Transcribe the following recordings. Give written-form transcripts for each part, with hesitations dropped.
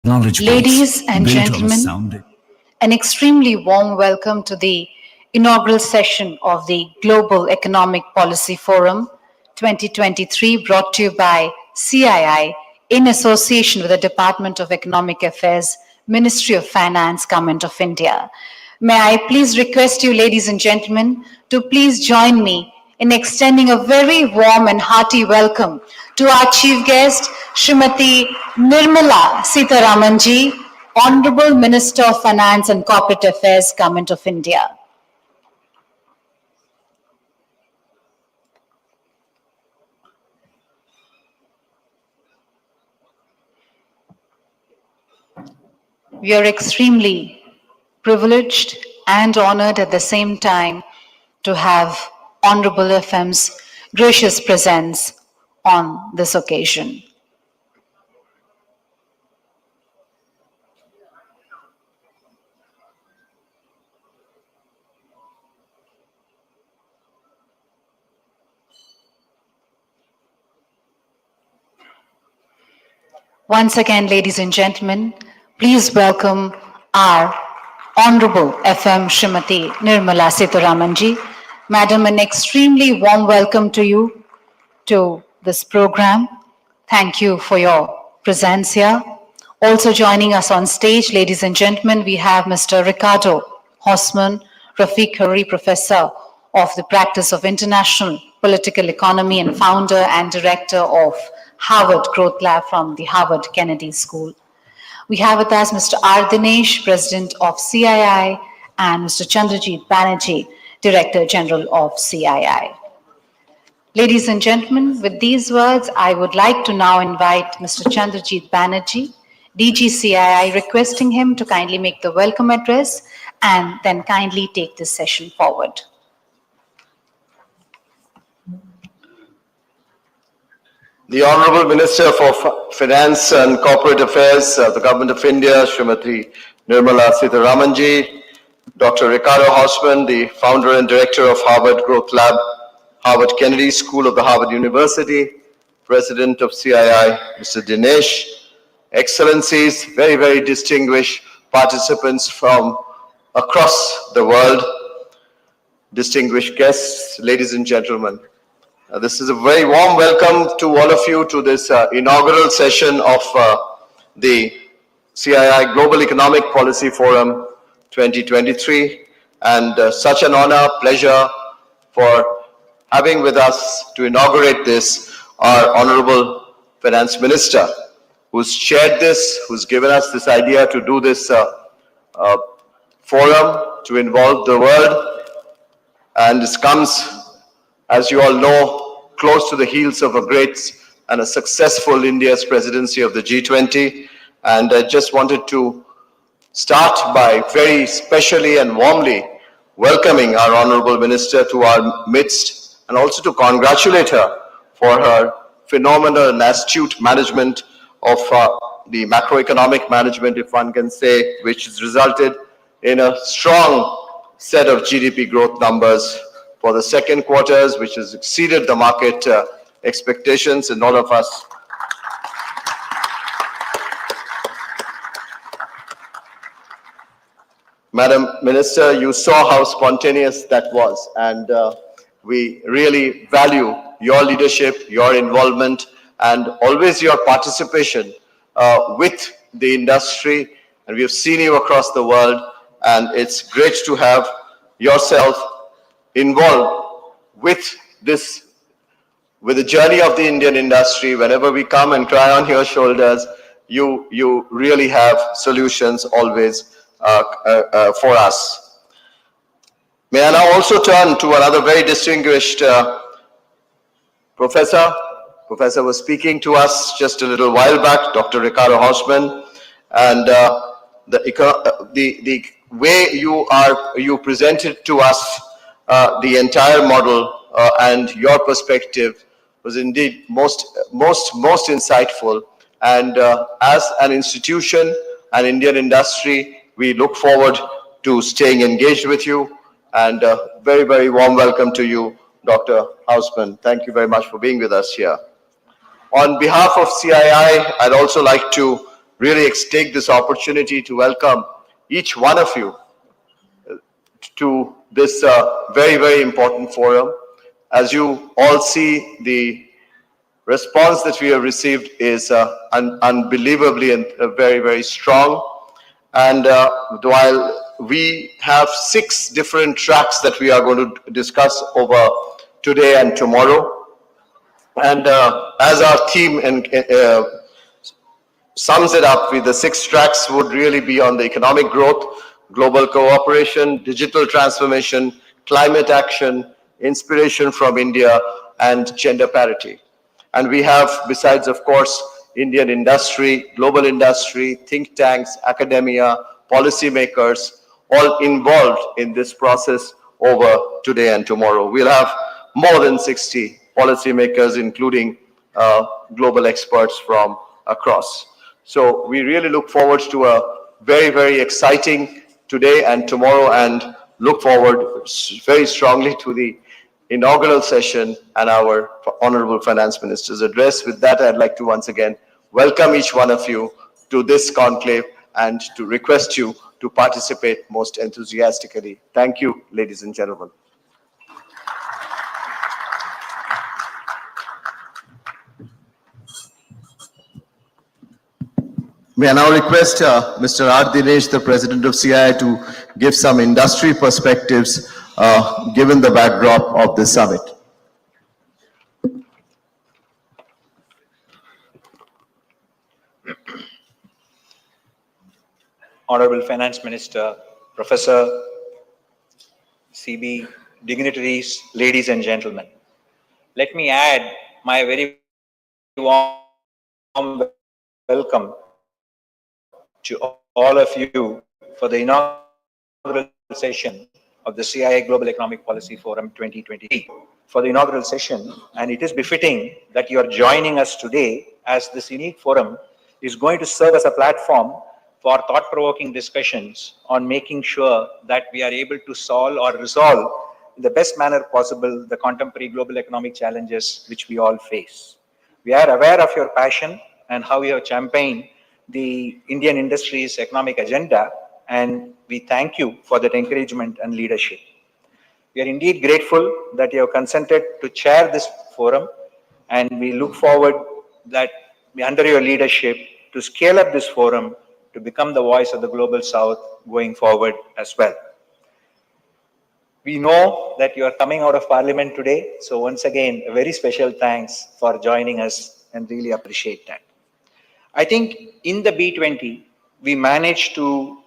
Ladies and gentlemen, an extremely warm welcome to the inaugural session of the Global Economic Policy Forum 2023, brought to you by CII in association with the Department of Economic Affairs, Ministry of Finance, Government of India. May I please request you, ladies and gentlemen, to please join me in extending a very warm and hearty welcome to our chief guest, Srimati Nirmala Sitharaman ji, Honorable Minister of Finance and Corporate Affairs, Government of India. We are extremely privileged and honored at the same time to have Honorable FM's gracious presence on this occasion. Once again, ladies and gentlemen, please welcome our Honorable FM Srimati Nirmala Sitharaman ji. Madam, an extremely warm welcome to you to this program. Thank you for your presence here. Also joining us on stage, ladies and gentlemen, we have Mr. Ricardo Hosman, Rafiq Hariri Professor of the Practice of International Political Economy and founder and director of Harvard Growth Lab from the Harvard Kennedy School. We have with us Mr. R. Dinesh, President of CII, and Mr. Chandrajit Banerjee, Director General of CII. Ladies and gentlemen, with these words, I would like to now invite Mr. Chandrajit Banerjee, DG CII, requesting him to kindly make the welcome address and then kindly take this session forward. The Honourable Minister for Finance and Corporate Affairs of the Government of India, Srimati Nirmala Sitharaman ji, Dr. Ricardo Hosman, the founder and director of Harvard Growth Lab, Harvard Kennedy School of the Harvard University, President of CII, Mr. Dinesh, Excellencies, very, very distinguished participants from across the world, distinguished guests, ladies and gentlemen. This is a very warm welcome to all of you to this inaugural session of the CII Global Economic Policy Forum 2023, and such an honor, pleasure for having with us to inaugurate this our Honorable Finance Minister, who's chaired this, who's given us this idea to do this forum to involve the world, and this comes, as you all know, close to the heels of a great and a successful India's presidency of the G20. And I just wanted to start by very specially and warmly welcoming our Honorable Minister to our midst, and also to congratulate her for her phenomenal and astute management of the macroeconomic management, if one can say, which has resulted in a strong set of GDP growth numbers for the second quarters, which has exceeded the market expectations, and all of us. Madam Minister, you saw how spontaneous that was, and we really value your leadership, your involvement, and always your participation with the industry. And we have seen you across the world, and it's great to have yourself involved with this, with the journey of the Indian industry. Whenever we come and cry on your shoulders, you really have solutions always for us. May I now also turn to another very distinguished professor. Professor was speaking to us just a little while back, Dr. Ricardo Hosman, and the way you presented to us the entire model and your perspective was indeed most insightful. And as an institution, an Indian industry, we look forward to staying engaged with you. And very, very warm welcome to you, Dr. Hosman. Thank you very much for being with us here. On behalf of CII, I'd also like to really take this opportunity to welcome each one of you to this very, very important forum. As you all see, the response that we have received is unbelievably and very, very strong. And while we have 6 different tracks that we are going to discuss over today and tomorrow, and as our theme sums it up, with the 6 tracks would really be on the economic growth, global cooperation, digital transformation, climate action, inspiration from India, and gender parity. And we have, besides, of course, Indian industry, global industry, think tanks, academia, policymakers, all involved in this process over today and tomorrow. We'll have more than 60 policymakers, including global experts from across. So we really look forward to a very, very exciting today and tomorrow, and look forward very strongly to the inaugural session and our Honorable Finance Minister's address. With that, I'd like to once again welcome each one of you to this conclave and to request you to participate most enthusiastically. Thank you, ladies and gentlemen. May I now request Mr. R. Dinesh, the President of CII, to give some industry perspectives given the backdrop of this summit. Honorable Finance Minister, Professor, CB, dignitaries, ladies and gentlemen. Let me add my very warm welcome to all of you for the inaugural session of the CII Global Economic Policy Forum 2023. For the inaugural session, and it is befitting that you are joining us today, as this unique forum is going to serve as a platform for thought-provoking discussions on making sure that we are able to solve or resolve in the best manner possible the contemporary global economic challenges which we all face. We are aware of your passion and how you have championed the Indian industry's economic agenda, and we thank you for that encouragement and leadership. We are indeed grateful that you have consented to chair this forum, and we look forward that under your leadership to scale up this forum to become the voice of the Global South going forward as well. We know that you are coming out of Parliament today, so once again, a very special thanks for joining us, and really appreciate that. I think in the B20, we managed to,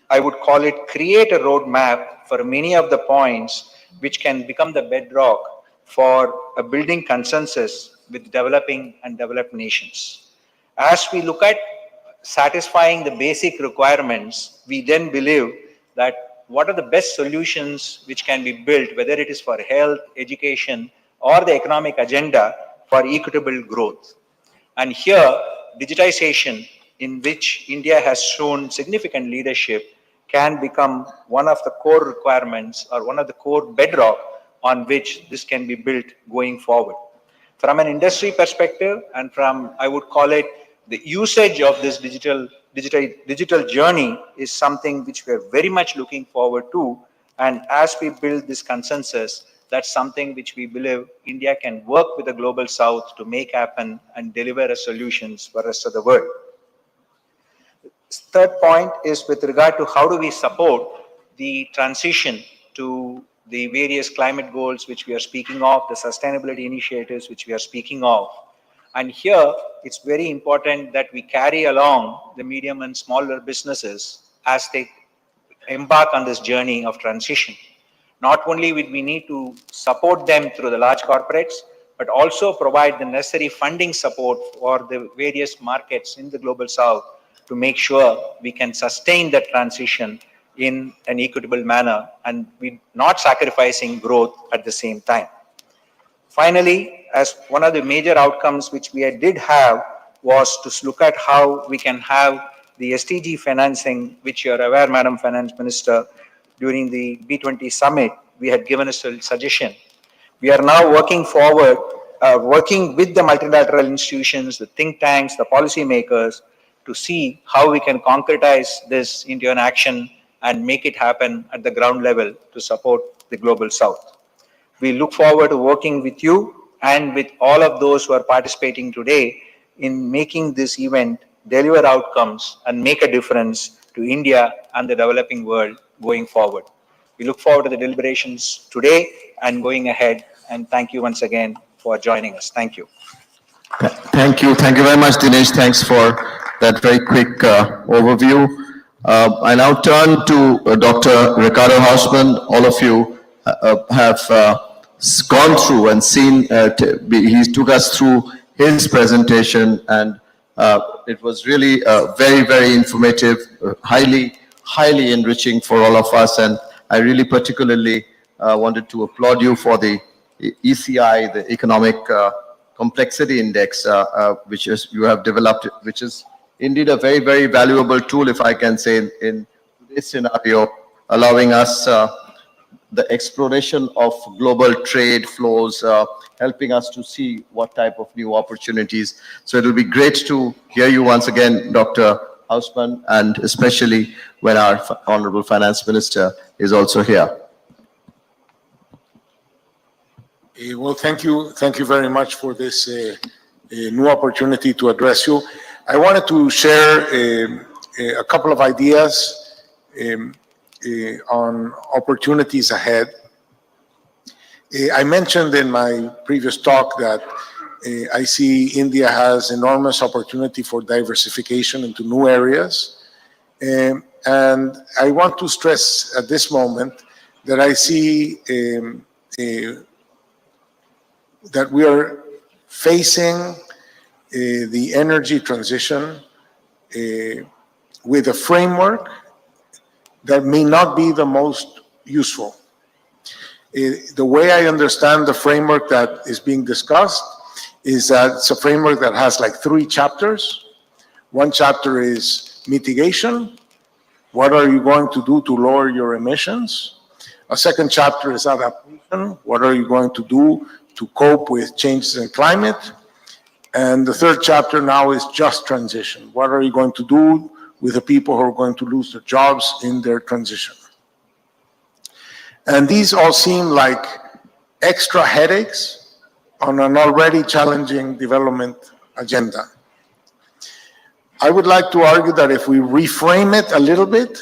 I would call it, create a roadmap for many of the points which can become the bedrock for a building consensus with developing and developed nations. As we look at satisfying the basic requirements, we then believe that what are the best solutions which can be built, whether it is for health, education, or the economic agenda for equitable growth. And here, digitization, in which India has shown significant leadership, can become one of the core requirements or one of the core bedrock on which this can be built going forward. From an industry perspective, and from, I would call it, the usage of this digital journey is something which we are very much looking forward to. And as we build this consensus, that's something which we believe India can work with the Global South to make happen and deliver solutions for the rest of the world. Third point is with regard to how do we support the transition to the various climate goals which we are speaking of, the sustainability initiatives which we are speaking of. And here, it's very important that we carry along the medium and smaller businesses as they embark on this journey of transition. Not only will we need to support them through the large corporates, but also provide the necessary funding support for the various markets in the Global South to make sure we can sustain that transition in an equitable manner and we not sacrificing growth at the same time. Finally, as one of the major outcomes which we did have was to look at how we can have the SDG financing, which you are aware, Madam Finance Minister, during the B20 summit, we had given a suggestion. We are now working forward, working with the multilateral institutions, the think tanks, the policymakers, to see how we can concretize this into an action and make it happen at the ground level to support the global south. We look forward to working with you and with all of those who are participating today in making this event deliver outcomes and make a difference to India and the developing world going forward. We look forward to the deliberations today and going ahead, and thank you once again for joining us. Thank you. Thank you. Thank you very much, Dinesh. Thanks for that very quick overview. I now turn to Dr. Ricardo Hausman. All of you have gone through and seen, he took us through his presentation, and it was really very, very informative, highly enriching for all of us. And I really particularly wanted to applaud you for the ECI, the Economic Complexity Index, which is you have developed, which is indeed a very, very valuable tool, if I can say, in this scenario, allowing us the exploration of global trade flows, helping us to see what type of new opportunities. So it will be great to hear you once again, Dr. Hausman, and especially when our Honorable Finance Minister is also here. Well, thank you very much for this new opportunity to address you. I wanted to share a couple of ideas on opportunities ahead. I mentioned in my previous talk that I see India has enormous opportunity for diversification into new areas. And I want to stress at this moment that I see that we are facing the energy transition with a framework that may not be the most useful. The way I understand the framework that is being discussed is that it's a framework that has like 3 chapters. One chapter is mitigation. What are you going to do to lower your emissions? A second chapter is adaptation. What are you going to do to cope with changes in climate? And the third chapter now is just transition. What are you going to do with the people who are going to lose their jobs in their transition? And these all seem like extra headaches on an already challenging development agenda. I would like to argue that if we reframe it a little bit,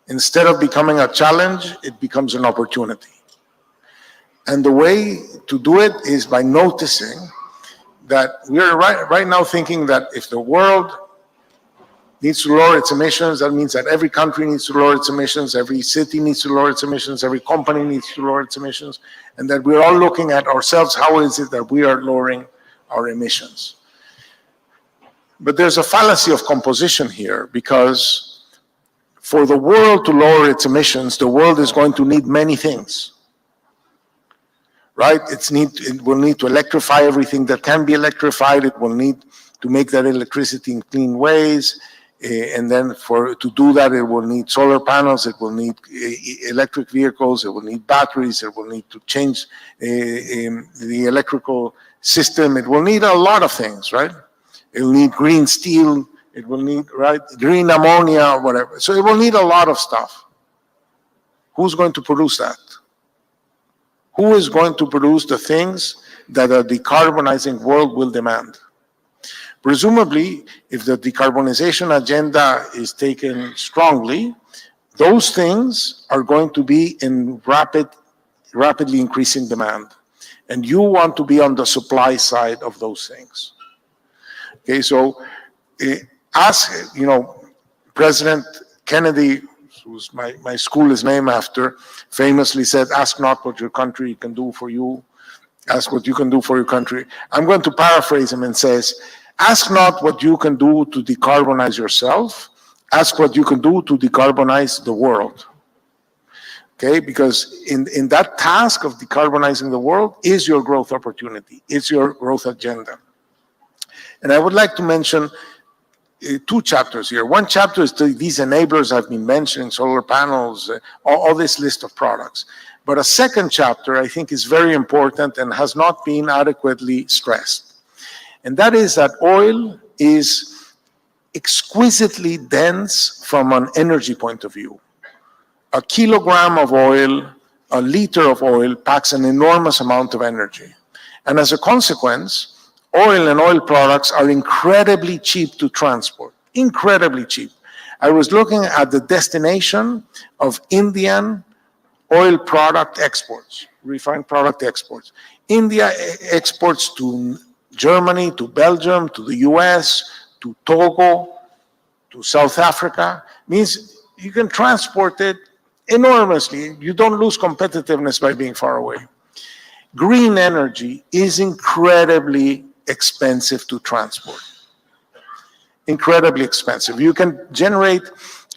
instead of becoming a challenge, it becomes an opportunity. And the way to do it is by noticing that we're right now thinking that if the world needs to lower its emissions, that means that every country needs to lower its emissions, every city needs to lower its emissions, every company needs to lower its emissions, and that we're all looking at ourselves, how is it that we are lowering our emissions? But there's a fallacy of composition here, because for the world to lower its emissions, the world is going to need many things. Right? It will need to electrify everything that can be electrified. It will need to make that electricity in clean ways. And then to do that, it will need solar panels. It will need electric vehicles. It will need batteries. It will need to change the electrical system. It will need a lot of things, right? It will need green steel. It will need, right, green ammonia, whatever. So it will need a lot of stuff. Who's going to produce that? Who is going to produce the things that a decarbonizing world will demand? Presumably, if the decarbonization agenda is taken strongly, those things are going to be in rapidly increasing demand. And you want to be on the supply side of those things. Okay, so President Kennedy, who's my school is named after, famously said, ask not what your country can do for you, ask what you can do for your country. I'm going to paraphrase him and says, ask not what you can do to decarbonize yourself, ask what you can do to decarbonize the world. Okay, because in that task of decarbonizing the world is your growth opportunity, it's your growth agenda. And I would like to mention 2 chapters here. One chapter is these enablers I've been mentioning, solar panels, all this list of products. But a second chapter I think is very important and has not been adequately stressed. And that is that oil is exquisitely dense from an energy point of view. A kilogram of oil, a liter of oil packs an enormous amount of energy. And as a consequence, oil and oil products are incredibly cheap to transport, incredibly cheap. I was looking at the destination of Indian oil product exports, refined product exports. India exports to Germany, to Belgium, to the US, to Togo, to South Africa. Means you can transport it enormously. You don't lose competitiveness by being far away. Green energy is incredibly expensive to transport. Incredibly expensive. You can generate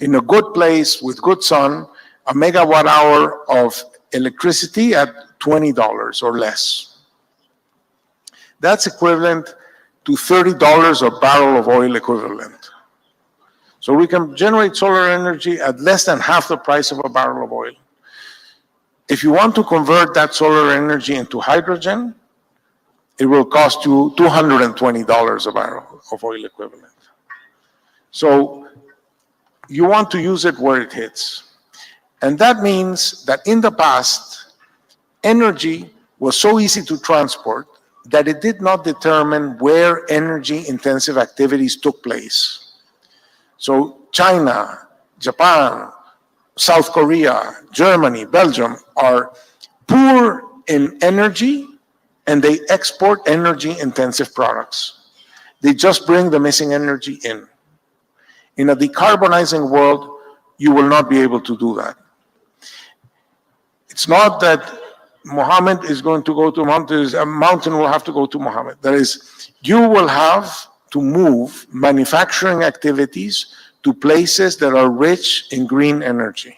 in a good place with good sun a megawatt hour of electricity at $20 or less. That's equivalent to $30 a barrel of oil equivalent. So we can generate solar energy at less than half the price of a barrel of oil. If you want to convert that solar energy into hydrogen, it will cost you $220 a barrel of oil equivalent. So you want to use it where it hits. And that means that in the past, energy was so easy to transport that it did not determine where energy-intensive activities took place. So China, Japan, South Korea, Germany, Belgium are poor in energy and they export energy-intensive products. They just bring the missing energy in. In a decarbonizing world, you will not be able to do that. It's not that Mohammed is going to go to mountains, a mountain will have to go to Mohammed. That is, you will have to move manufacturing activities to places that are rich in green energy.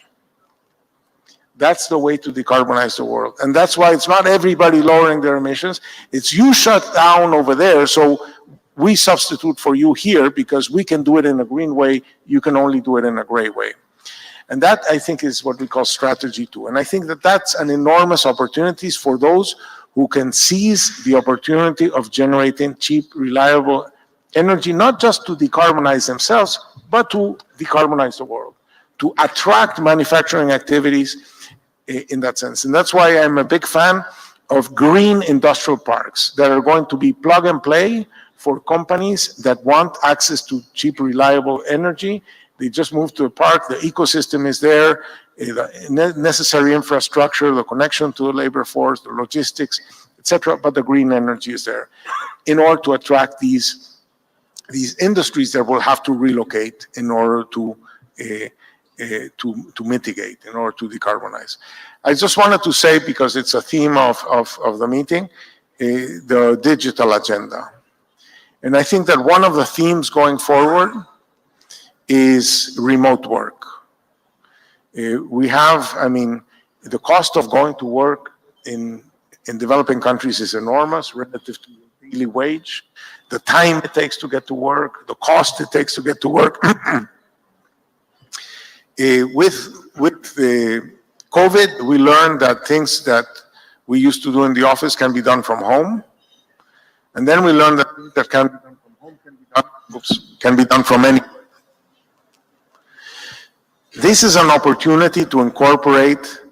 That's the way to decarbonize the world. And that's why it's not everybody lowering their emissions. It's you shut down over there, so we substitute for you here because we can do it in a green way. You can only do it in a gray way. And that, I think, is what we call strategy 2. And I think that that's an enormous opportunity for those who can seize the opportunity of generating cheap, reliable energy, not just to decarbonize themselves, but to decarbonize the world, to attract manufacturing activities in that sense. And that's why I'm a big fan of green industrial parks that are going to be plug and play for companies that want access to cheap, reliable energy. They just move to a park, the ecosystem is there, the necessary infrastructure, the connection to the labor force, the logistics, etc., but the green energy is there in order to attract these industries that will have to relocate in order to mitigate, in order to decarbonize. I just wanted to say, because it's a theme of the meeting, the digital agenda. And I think that one of the themes going forward is remote work. We have, I mean, the cost of going to work in developing countries is enormous relative to the daily wage, the time it takes to get to work, the cost it takes to get to work. With the COVID, we learned that things that we used to do in the office can be done from home. And then we learned that things that can be done from home can be done from anywhere. This is an opportunity to incorporate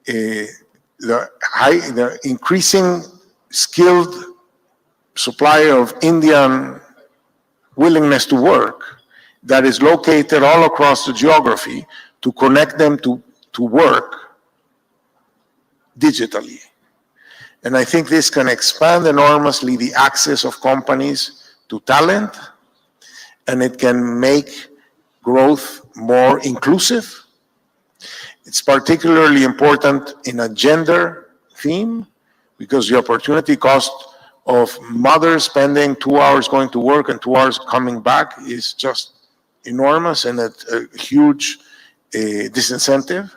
the increasing skilled supply of Indian willingness to work that is located all across the geography to connect them to work digitally. And I think this can expand enormously the access of companies to talent, and it can make growth more inclusive. It's particularly important in a gender theme because the opportunity cost of mothers spending 2 hours going to work and 2 hours coming back is just enormous and a huge disincentive.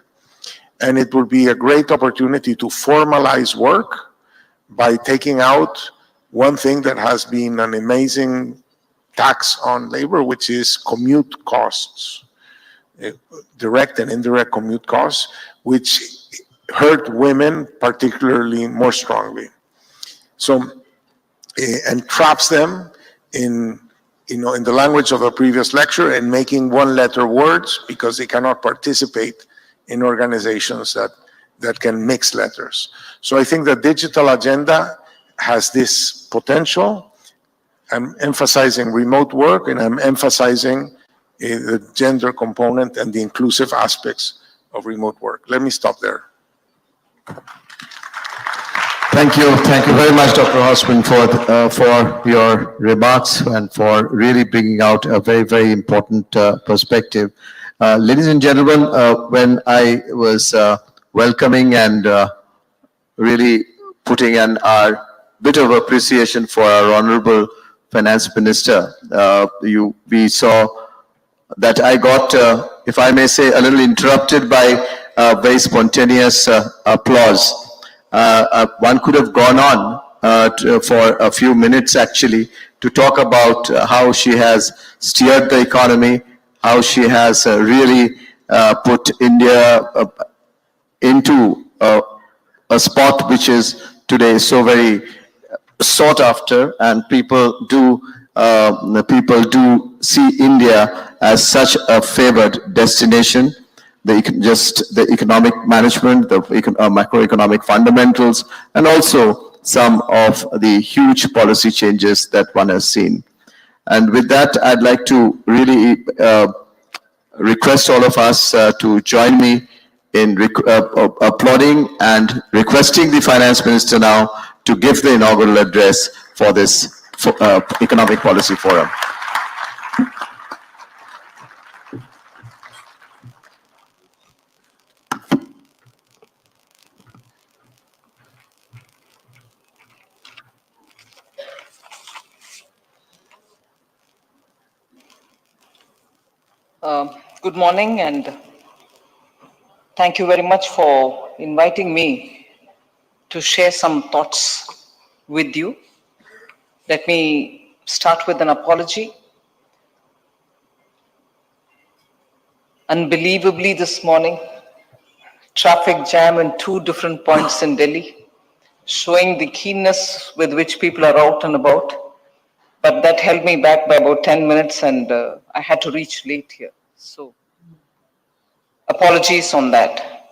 And it will be a great opportunity to formalize work by taking out one thing that has been an amazing tax on labor, which is commute costs, direct and indirect commute costs, which hurt women particularly more strongly. So, and traps them in in the language of the previous lecture, and making one-letter words because they cannot participate in organizations that can mix letters. So I think the digital agenda has this potential. I'm emphasizing remote work, and I'm emphasizing the gender component and the inclusive aspects of remote work. Let me stop there. Thank you very much, Dr. Hosman, for your remarks and for really bringing out a very, very important perspective. Ladies and gentlemen, when I was welcoming and really putting in our bit of appreciation for our Honorable Finance Minister, we saw that I got, if I may say, a little interrupted by very spontaneous applause. One could have gone on for a few minutes actually to talk about how she has steered the economy, how she has really put India into a spot which is today so very sought after, and people do see India as such a favored destination. The economic management, the macroeconomic fundamentals, and also some of the huge policy changes that one has seen. And with that, I'd like to really request all of us to join me in applauding and requesting the Finance Minister now to give the inaugural address for this Economic Policy Forum. Good morning, and thank you very much for inviting me to share some thoughts with you. Let me start with an apology. Unbelievably, this morning, traffic jam in 2 different points in Delhi, showing the keenness with which people are out and about. But that held me back by about 10 minutes, and I had to reach late here. So, apologies on that.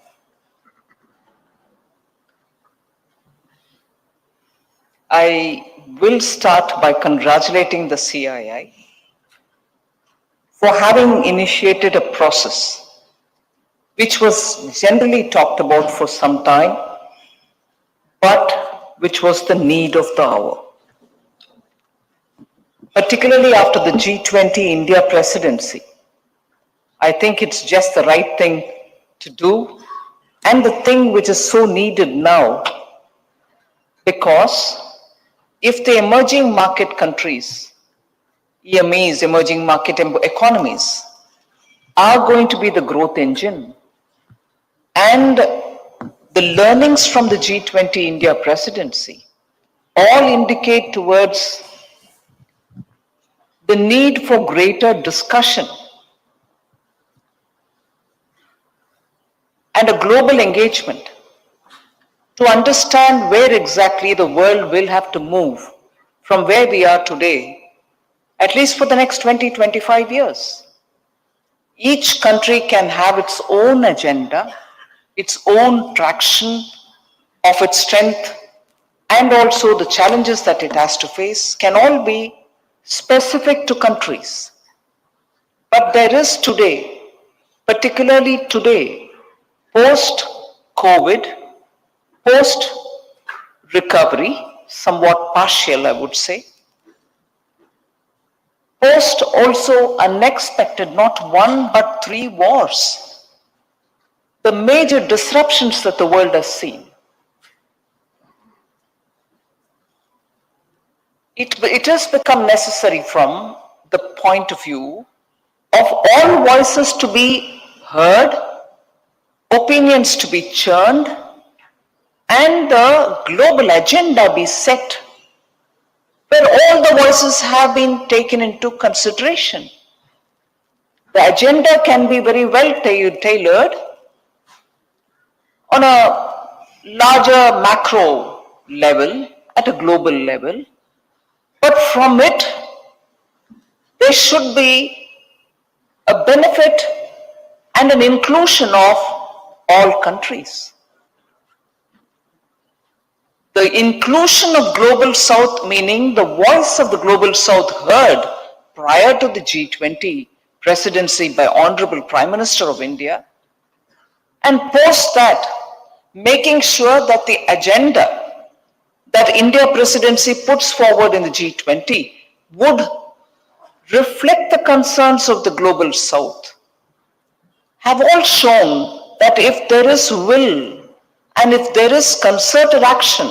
I will start by congratulating the CII for having initiated a process which was generally talked about for some time, but which was the need of the hour. Particularly after the G20 India presidency, I think it's just the right thing to do, and the thing which is so needed now, because if the emerging market countries, EMEs, emerging market economies, are going to be the growth engine, and the learnings from the G20 India presidency all indicate towards the need for greater discussion and a global engagement to understand where exactly the world will have to move from where we are today, at least for the next 20-25 years. Each country can have its own agenda, its own traction of its strength, and also the challenges that it has to face can all be specific to countries. But there is today, particularly today, post-COVID, post-recovery, somewhat partial, I would say, post also unexpected, not 1 but 3 wars, the major disruptions that the world has seen. It has become necessary from the point of view of all voices to be heard, opinions to be churned, and the global agenda be set, where all the voices have been taken into consideration. The agenda can be very well tailored on a larger macro level, at a global level, but from it, there should be a benefit and an inclusion of all countries. The inclusion of Global South, meaning the voice of the Global South heard prior to the G20 presidency by Honorable Prime Minister of India, and post that, making sure that the agenda that India presidency puts forward in the G20 would reflect the concerns of the Global South, have all shown that if there is will and if there is concerted action,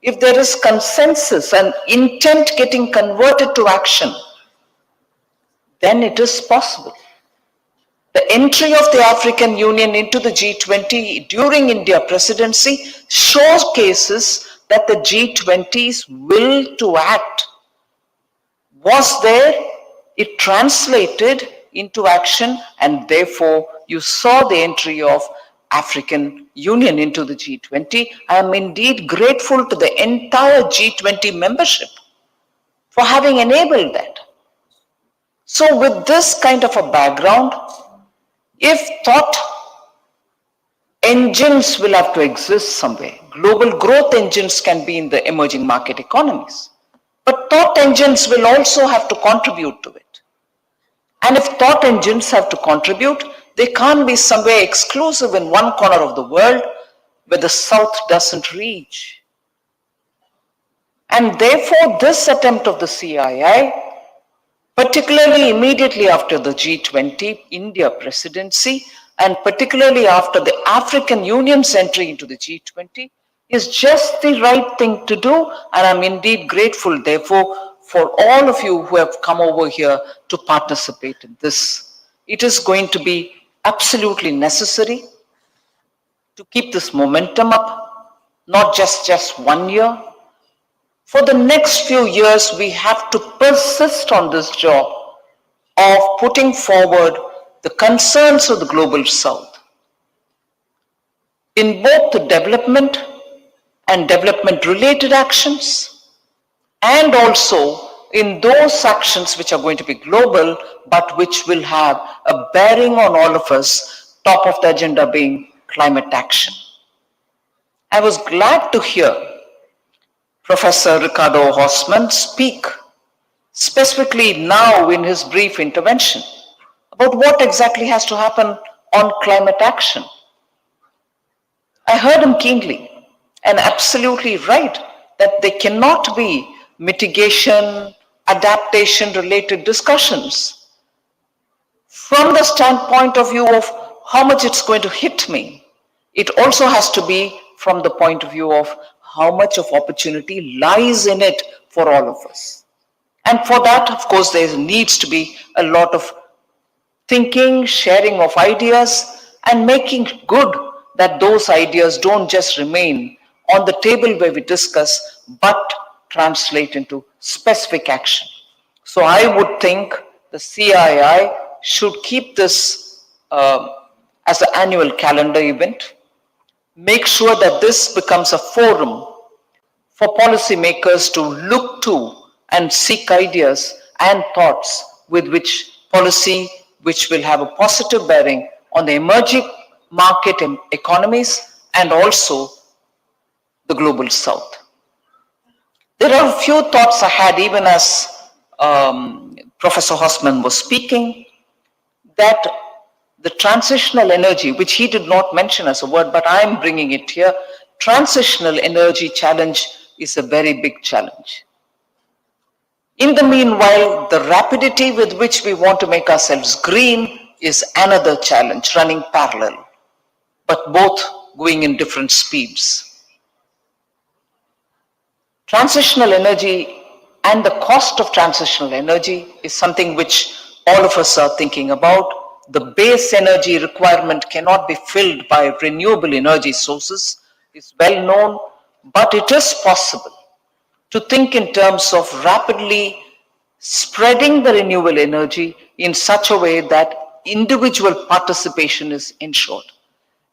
if there is consensus and intent getting converted to action, then it is possible. The entry of the African Union into the G20 during India presidency showcases that the G20's will to act was there, it translated into action, and therefore you saw the entry of African Union into the G20. I am indeed grateful to the entire G20 membership for having enabled that. So with this kind of a background, if thought engines will have to exist somewhere, global growth engines can be in the emerging market economies, but thought engines will also have to contribute to it. And if thought engines have to contribute, they can't be somewhere exclusive in one corner of the world where the South doesn't reach. And therefore, this attempt of the CII, particularly immediately after the G20 India presidency, and particularly after the African Union's entry into the G20, is just the right thing to do. And I'm indeed grateful, therefore, for all of you who have come over here to participate in this. It is going to be absolutely necessary to keep this momentum up, not just 1 year. For the next few years, we have to persist on this job of putting forward the concerns of the Global South in both the development and development-related actions, and also in those actions which are going to be global, but which will have a bearing on all of us, top of the agenda being climate action. I was glad to hear Professor Ricardo Horstman speak specifically now in his brief intervention about what exactly has to happen on climate action. I heard him keenly and absolutely right that there cannot be mitigation, adaptation related discussions from the standpoint of view of how much it's going to hit me. It also has to be from the point of view of how much of opportunity lies in it for all of us. And for that, of course, there needs to be a lot of thinking, sharing of ideas, and making good that those ideas don't just remain on the table where we discuss, but translate into specific action. So I would think the CII should keep this as an annual calendar event, make sure that this becomes a forum for policymakers to look to and seek ideas and thoughts with which policy which will have a positive bearing on the emerging market economies and also the Global South. There are a few thoughts I had even as Professor Horstman was speaking, that the transitional energy, which he did not mention as a word, but I'm bringing it here, transitional energy challenge is a very big challenge. In the meanwhile, the rapidity with which we want to make ourselves green is another challenge running parallel, but both going in different speeds. Transitional energy and the cost of transitional energy is something which all of us are thinking about. The base energy requirement cannot be filled by renewable energy sources. It's well known, but it is possible to think in terms of rapidly spreading the renewable energy in such a way that individual participation is ensured.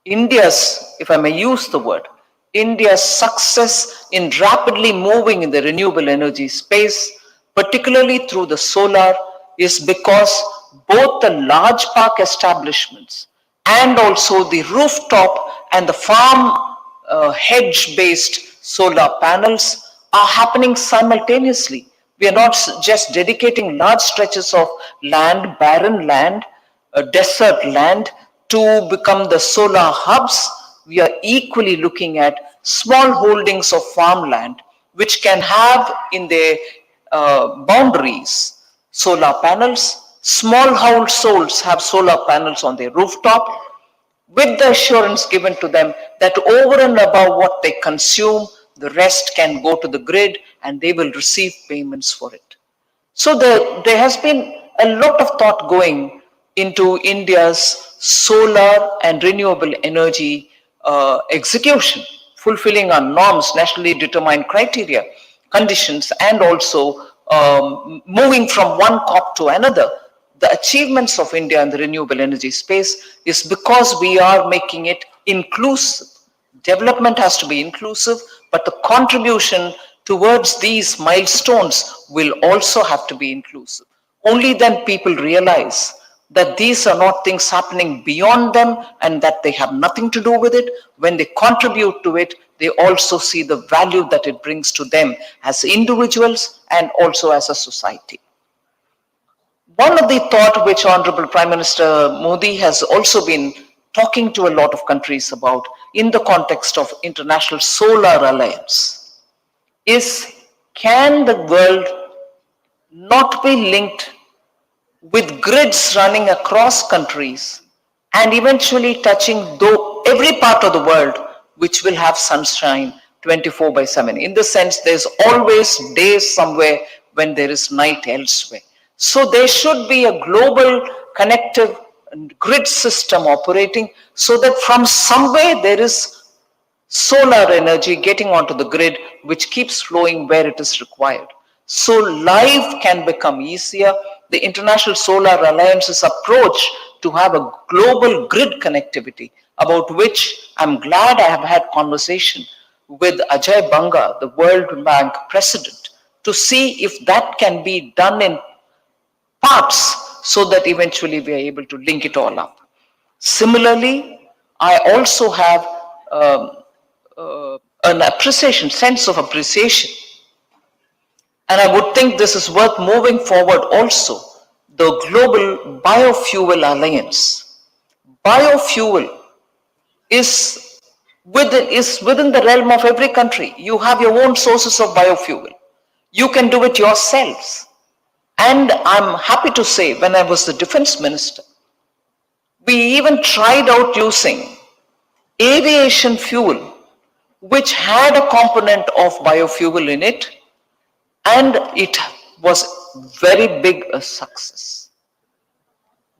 India's, if I may use the word, India's success in rapidly moving in the renewable energy space, particularly through the solar, is because both the large park establishments and also the rooftop and the farm hedge-based solar panels are happening simultaneously. We are not just dedicating large stretches of land, barren land, desert land to become the solar hubs. We are equally looking at small holdings of farmland which can have in their boundaries solar panels. Small households have solar panels on their rooftop with the assurance given to them that over and above what they consume, the rest can go to the grid and they will receive payments for it. So there has been a lot of thought going into India's solar and renewable energy execution, fulfilling our norms, nationally determined criteria, conditions, and also moving from one COP to another. The achievements of India in the renewable energy space is because we are making it inclusive. Development has to be inclusive, but the contribution towards these milestones will also have to be inclusive. Only then people realize that these are not things happening beyond them and that they have nothing to do with it. When they contribute to it, they also see the value that it brings to them as individuals and also as a society. One of the thought which Honorable Prime Minister Modi has also been talking to a lot of countries about in the context of International Solar Alliance is, can the world not be linked with grids running across countries and eventually touching every part of the world which will have sunshine 24/7. In the sense, there's always days somewhere when there is night elsewhere. So there should be a global connective grid system operating so that from somewhere there is solar energy getting onto the grid which keeps flowing where it is required. So life can become easier. The International Solar Alliance's approach to have a global grid connectivity, about which I'm glad I have had conversation with Ajay Banga, the World Bank president, to see if that can be done in parts so that eventually we are able to link it all up. Similarly, I also have an appreciation, sense of appreciation. And I would think this is worth moving forward also, the Global Biofuel Alliance. Biofuel is within the realm of every country. You have your own sources of biofuel. You can do it yourselves. And I'm happy to say, when I was the defense minister, we even tried out using aviation fuel, which had a component of biofuel in it, and it was very big a success.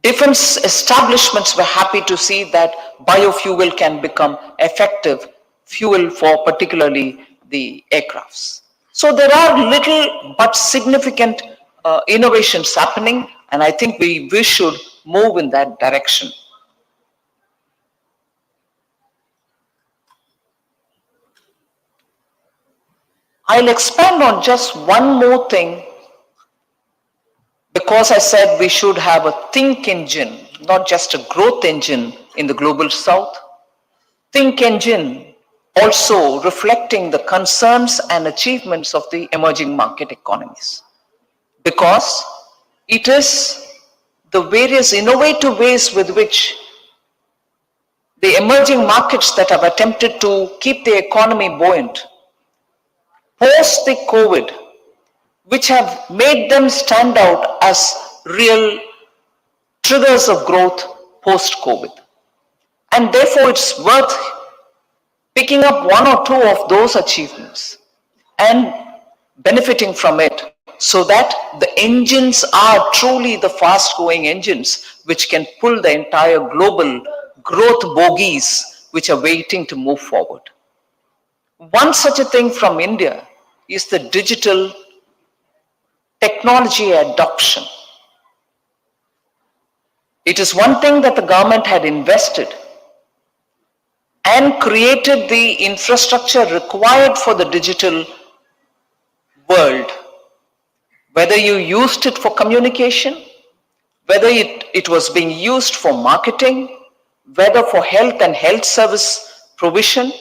Defense establishments were happy to see that biofuel can become effective fuel for particularly the aircrafts. So there are little but significant innovations happening, and I think we should move in that direction. I'll expand on just one more thing, because I said we should have a think engine, not just a growth engine in the global south. Think engine also reflecting the concerns and achievements of the emerging market economies, because it is the various innovative ways with which the emerging markets that have attempted to keep the economy buoyant post the COVID, which have made them stand out as real triggers of growth post-COVID. And therefore, it's worth picking up one or two of those achievements and benefiting from it, so that the engines are truly the fast-going engines which can pull the entire global growth bogies which are waiting to move forward. One such a thing from India is the digital technology adoption. It is one thing that the government had invested and created the infrastructure required for the digital world, whether you used it for communication whether it was being used for marketing, whether for health and health service provision,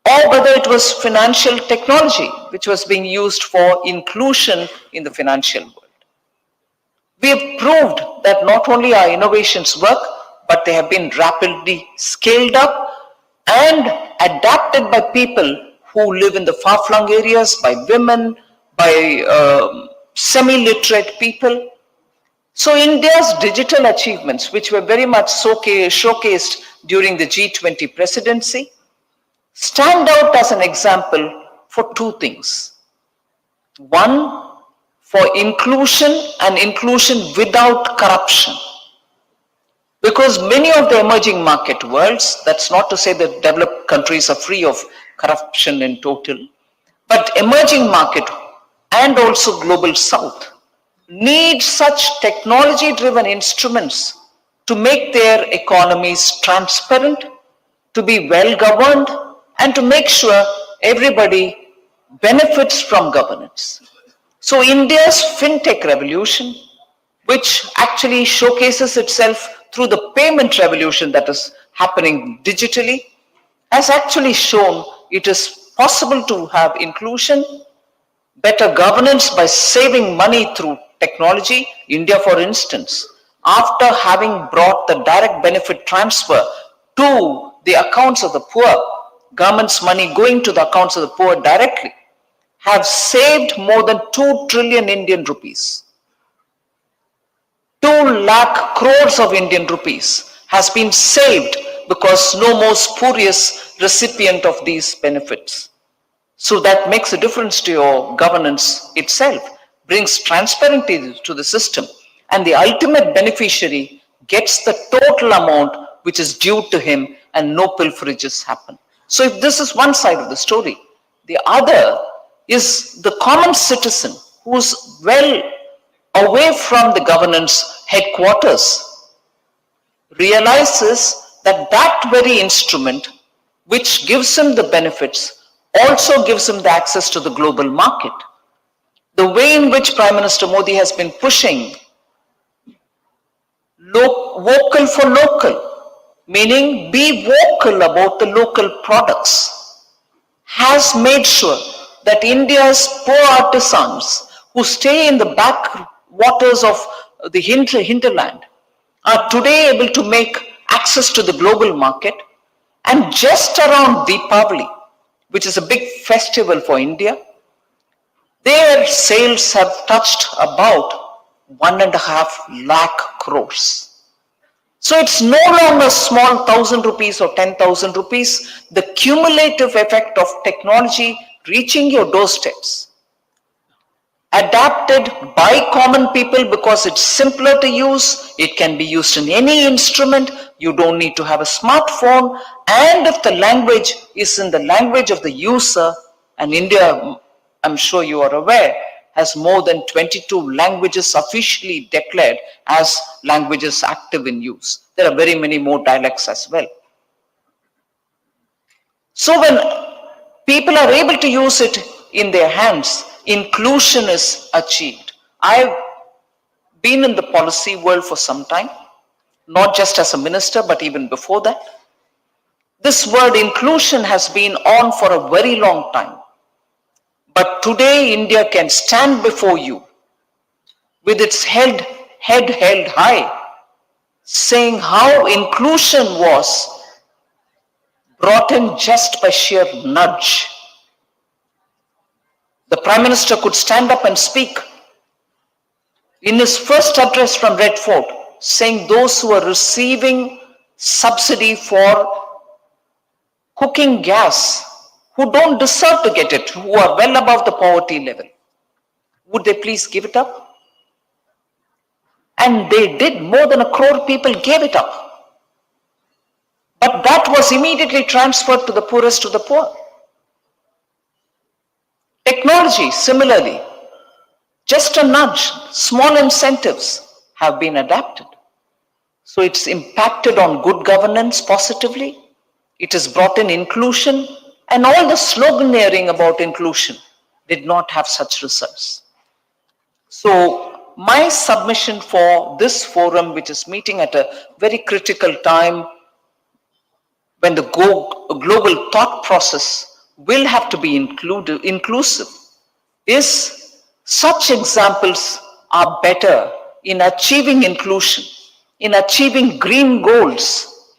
or whether it was financial technology, which was being used for inclusion in the financial world. We have proved that not only our innovations work, but they have been rapidly scaled up and adapted by people who live in the far-flung areas, by women, by semi-literate people. So India's digital achievements, which were very much showcased during the G20 presidency, stand out as an example for two things. One, for inclusion and inclusion without corruption. Because many of the emerging market worlds, that's not to say that developed countries are free of corruption in total, but emerging market and also global south need such technology-driven instruments to make their economies transparent, to be well-governed, and to make sure everybody benefits from governance. So India's fintech revolution, which actually showcases itself through the payment revolution that is happening digitally, has actually shown it is possible to have inclusion, better governance by saving money through technology. India, for instance, after having brought the direct benefit transfer to the accounts of the poor, government's money going to the accounts of the poor directly, have saved more than 2 trillion Indian rupees. 2 lakh crores of Indian rupees has been saved because no more spurious recipient of these benefits. So that makes a difference to your governance itself, brings transparency to the system, and the ultimate beneficiary gets the total amount which is due to him and no pilferages happen. So if this is one side of the story, the other is the common citizen who's well away from the governance headquarters realizes that that very instrument which gives him the benefits also gives him the access to the global market. The way in which Prime Minister Modi has been pushing vocal for local, meaning be vocal about the local products, has made sure that India's poor artisans who stay in the backwaters of the hinterland are today able to make access to the global market. And just around Deepavali, which is a big festival for India, their sales have touched about 1.5 lakh crores. So it's no longer small 1,000 rupees or 10,000 rupees, the cumulative effect of technology reaching your doorsteps, adapted by common people because it's simpler to use, it can be used in any instrument, you don't need to have a smartphone, and if the language is in the language of the user, and India, I'm sure you are aware, has more than 22 languages officially declared as languages active in use. There are very many more dialects as well. So when people are able to use it in their hands, inclusion is achieved. I've been in the policy world for some time, not just as a minister, but even before that. This word inclusion has been on for a very long time. But today, India can stand before you with its head held high, saying how inclusion was brought in just by sheer nudge. The Prime Minister could stand up and speak in his first address from Red Fort, saying those who are receiving subsidy for cooking gas, who don't deserve to get it, who are well above the poverty level, would they please give it up? And they did. More than 1 crore people gave it up. But that was immediately transferred to the poorest of the poor. Technology, similarly, just a nudge, small incentives have been adapted. So it's impacted on good governance positively. It has brought in inclusion, and all the sloganeering about inclusion did not have such results. So my submission for this forum, which is meeting at a very critical time when the global thought process will have to be inclusive, is such examples are better in achieving inclusion, in achieving green goals,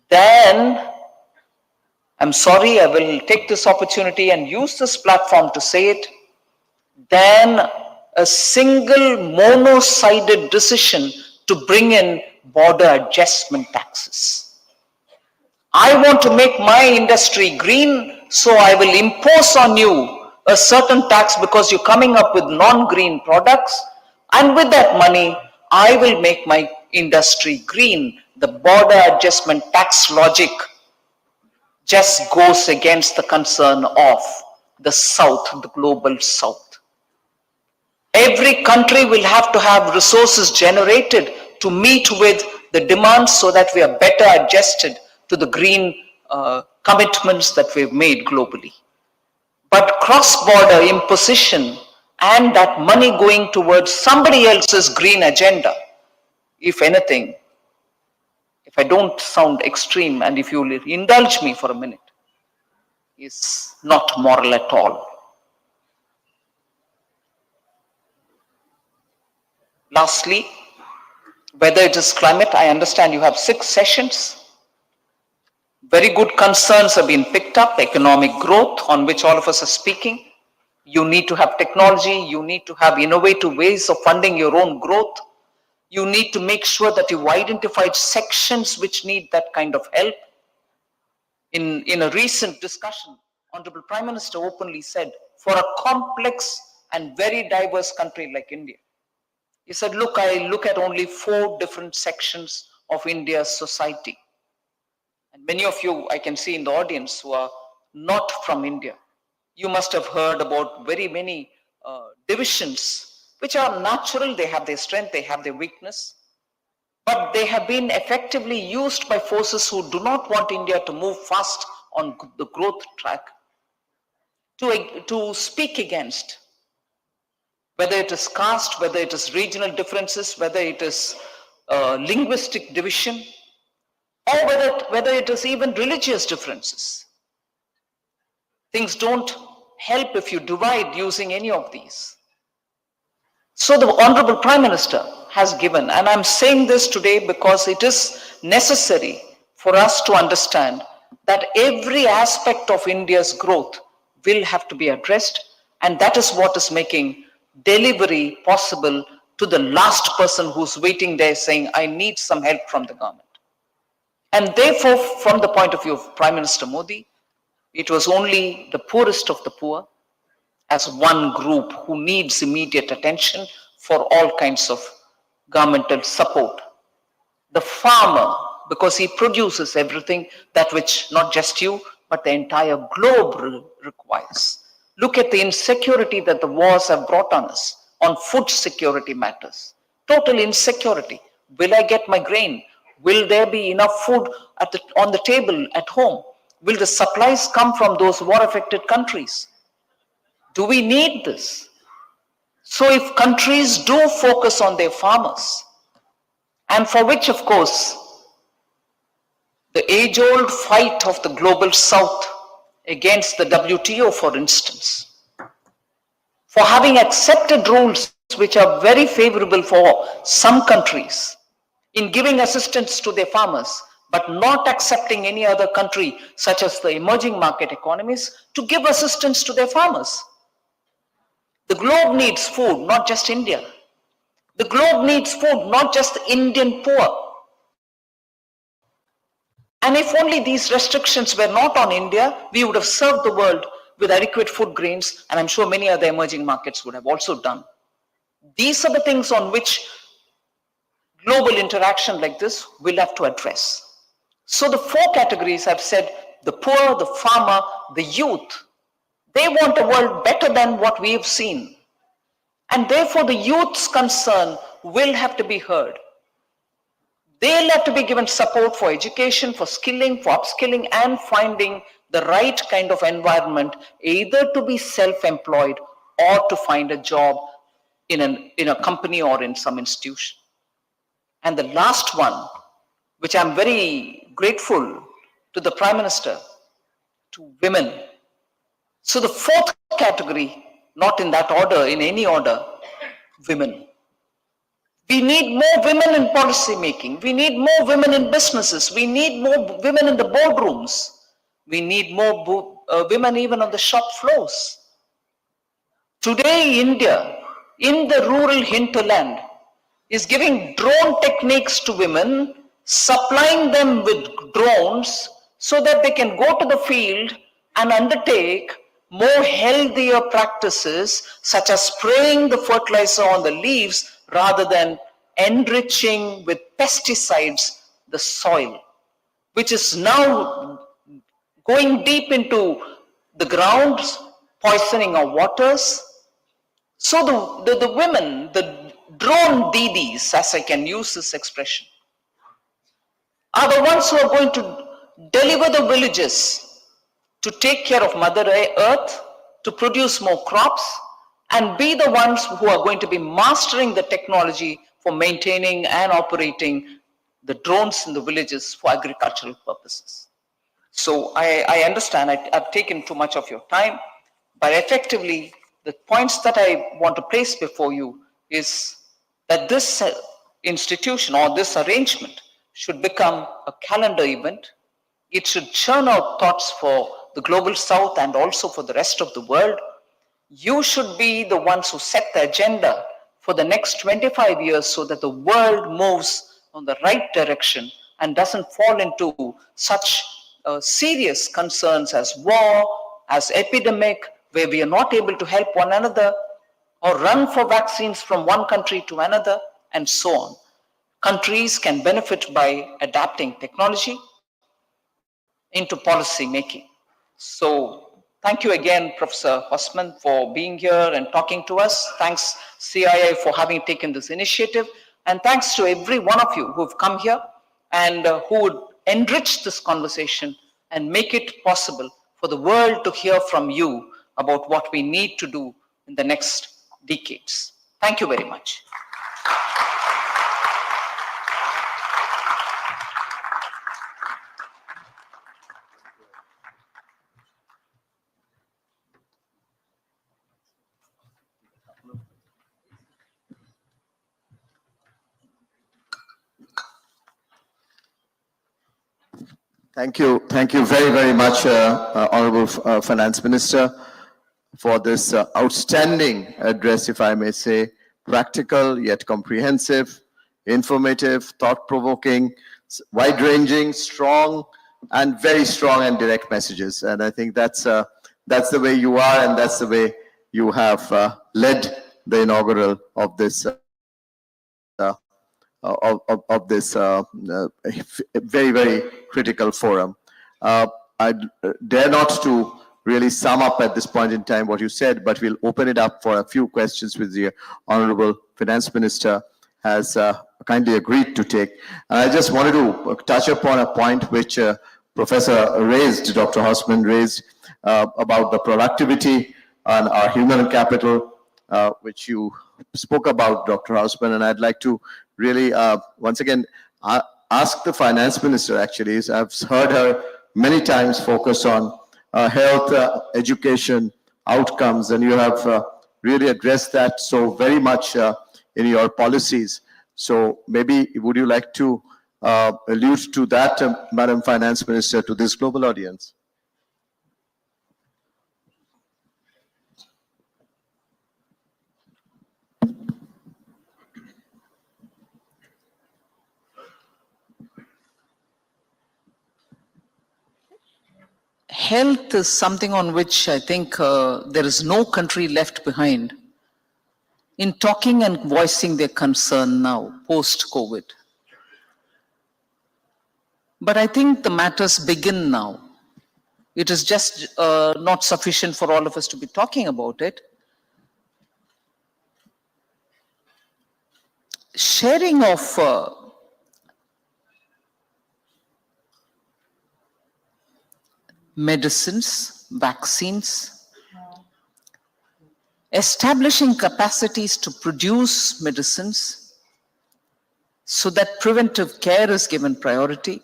than, I'm sorry, I will take this opportunity and use this platform to say it, than a single mono-sided decision to bring in border adjustment taxes. I want to make my industry green, so I will impose on you a certain tax because you're coming up with non-green products, and with that money, I will make my industry green. The border adjustment tax logic just goes against the concern of the South, the global South. Every country will have to have resources generated to meet with the demands so that we are better adjusted to the green commitments that we've made globally. But cross-border imposition and that money going towards somebody else's green agenda, if anything, if I don't sound extreme and if you'll indulge me for a minute, is not moral at all. Lastly, whether it is climate, I understand you have 6 sessions. Very good concerns have been picked up, economic growth on which all of us are speaking. You need to have technology, you need to have innovative ways of funding your own growth. You need to make sure that you've identified sections which need that kind of help. In a recent discussion, Honorable Prime Minister openly said, for a complex and very diverse country like India, he said, look, I look at only 4 different sections of India's society. And many of you I can see in the audience who are not from India. You must have heard about very many divisions, which are natural. They have their strength, they have their weakness. But they have been effectively used by forces who do not want India to move fast on the growth track to speak against, whether it is caste, whether it is regional differences, whether it is linguistic division, or whether it is even religious differences. Things don't help if you divide using any of these. So the Honorable Prime Minister has given, and I'm saying this today because it is necessary for us to understand that every aspect of India's growth will have to be addressed, and that is what is making delivery possible to the last person who's waiting there saying, I need some help from the government. And therefore, from the point of view of Prime Minister Modi, it was only the poorest of the poor as one group who needs immediate attention for all kinds of governmental support. The farmer, because he produces everything, that which not just you, but the entire globe requires. Look at the insecurity that the wars have brought on us on food security matters. Total insecurity. Will I get my grain? Will there be enough food on the table at home? Will the supplies come from those war-affected countries? Do we need this? So if countries do focus on their farmers, and for which, of course, the age-old fight of the global South against the WTO, for instance, for having accepted rules which are very favorable for some countries in giving assistance to their farmers, but not accepting any other country, such as the emerging market economies, to give assistance to their farmers. The globe needs food, not just India. The globe needs food, not just the Indian poor. And if only these restrictions were not on India, we would have served the world with adequate food grains, and I'm sure many other emerging markets would have also done. These are the things on which global interaction like this will have to address. So the 4 categories I've said, the poor, the farmer, the youth, they want a world better than what we have seen. And therefore the youth's concern will have to be heard. They'll have to be given support for education, for skilling, for upskilling, and finding the right kind of environment, either to be self-employed or to find a job in a company or in some institution. And the last one, which I'm very grateful to the Prime Minister, to women. So the fourth category, not in that order, in any order, women. We need more women in policy making. We need more women in businesses. We need more women in the boardrooms. We need more women even on the shop floors. Today, India, in the rural hinterland, is giving drone techniques to women, supplying them with drones so that they can go to the field and undertake more healthier practices such as spraying the fertilizer on the leaves rather than enriching with pesticides the soil, which is now going deep into the grounds, poisoning our waters. So the women, the drone Didis, as I can use this expression, are the ones who are going to deliver the villages to take care of Mother Earth, to produce more crops, and be the ones who are going to be mastering the technology for maintaining and operating the drones in the villages for agricultural purposes. So I understand I've taken too much of your time, but effectively, the points that I want to place before you is that this institution or this arrangement should become a calendar event. It should churn out thoughts for the global south and also for the rest of the world. You should be the ones who set the agenda for the next 25 years so that the world moves on the right direction and doesn't fall into such serious concerns as war, as epidemic, where we are not able to help one another or run for vaccines from one country to another, and so on. Countries can benefit by adapting technology into policy making. So thank you again, Professor Hosman, for being here and talking to us. Thanks, CII, for having taken this initiative. And thanks to every one of you who've come here and who would enrich this conversation and make it possible for the world to hear from you about what we need to do in the next decades. Thank you very much. Thank you. Thank you very, very much, Honorable Finance Minister, for this outstanding address, if I may say, practical yet comprehensive, informative, thought-provoking, wide-ranging, strong, and very strong and direct messages. And I think that's the way you are, and that's the way you have led the inaugural of this very, very critical forum. I dare not to really sum up at this point in time what you said, but we'll open it up for a few questions which the Honorable Finance Minister has kindly agreed to take. And I just wanted to touch upon a point which Professor raised, Dr. Hosman raised, about the productivity and our human capital, which you spoke about, Dr. Hosman, and I'd like to really, once again, ask the Finance Minister, actually. I've heard her many times focus on health, education, outcomes, and you have really addressed that so very much in your policies. So maybe would you like to allude to that, Madam Finance Minister, to this global audience? Health is something on which I think there is no country left behind in talking and voicing their concern now, post-COVID. But I think the matters begin now. It is just not sufficient for all of us to be talking about it. Sharing of medicines, vaccines, establishing capacities to produce medicines so that preventive care is given priority,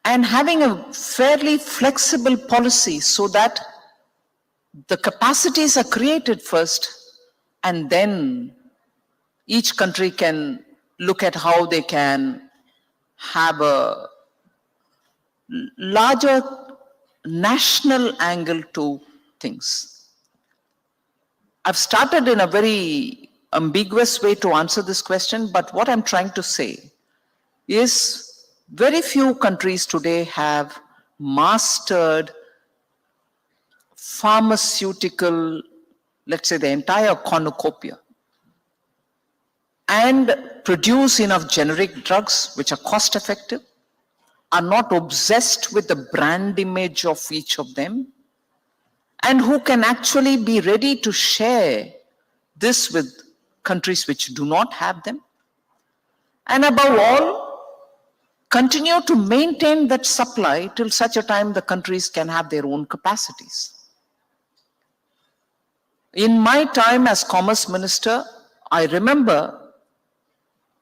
and having a fairly flexible policy so that the capacities are created first and then each country can look at how they can have a larger national angle to things. I've started in a very ambiguous way to answer this question, but what I'm trying to say is very few countries today have mastered pharmaceutical, let's say the entire cornucopia, and produce enough generic drugs which are cost effective, are not obsessed with the brand image of each of them, and who can actually be ready to share this with countries which do not have them. And above all, continue to maintain that supply till such a time the countries can have their own capacities. In my time as Commerce Minister, I remember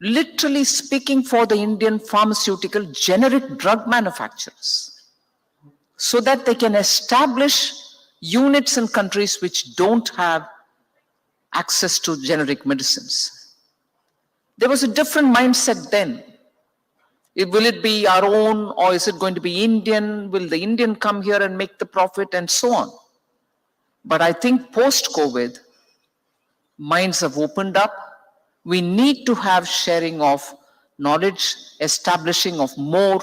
literally speaking for the Indian pharmaceutical generic drug manufacturers so that they can establish units in countries which don't have access to generic medicines. There was a different mindset then. Will it be our own, or is it going to be Indian? Will the Indian come here and make the profit, and so on? But I think post-COVID, minds have opened up. We need to have sharing of knowledge, establishing of more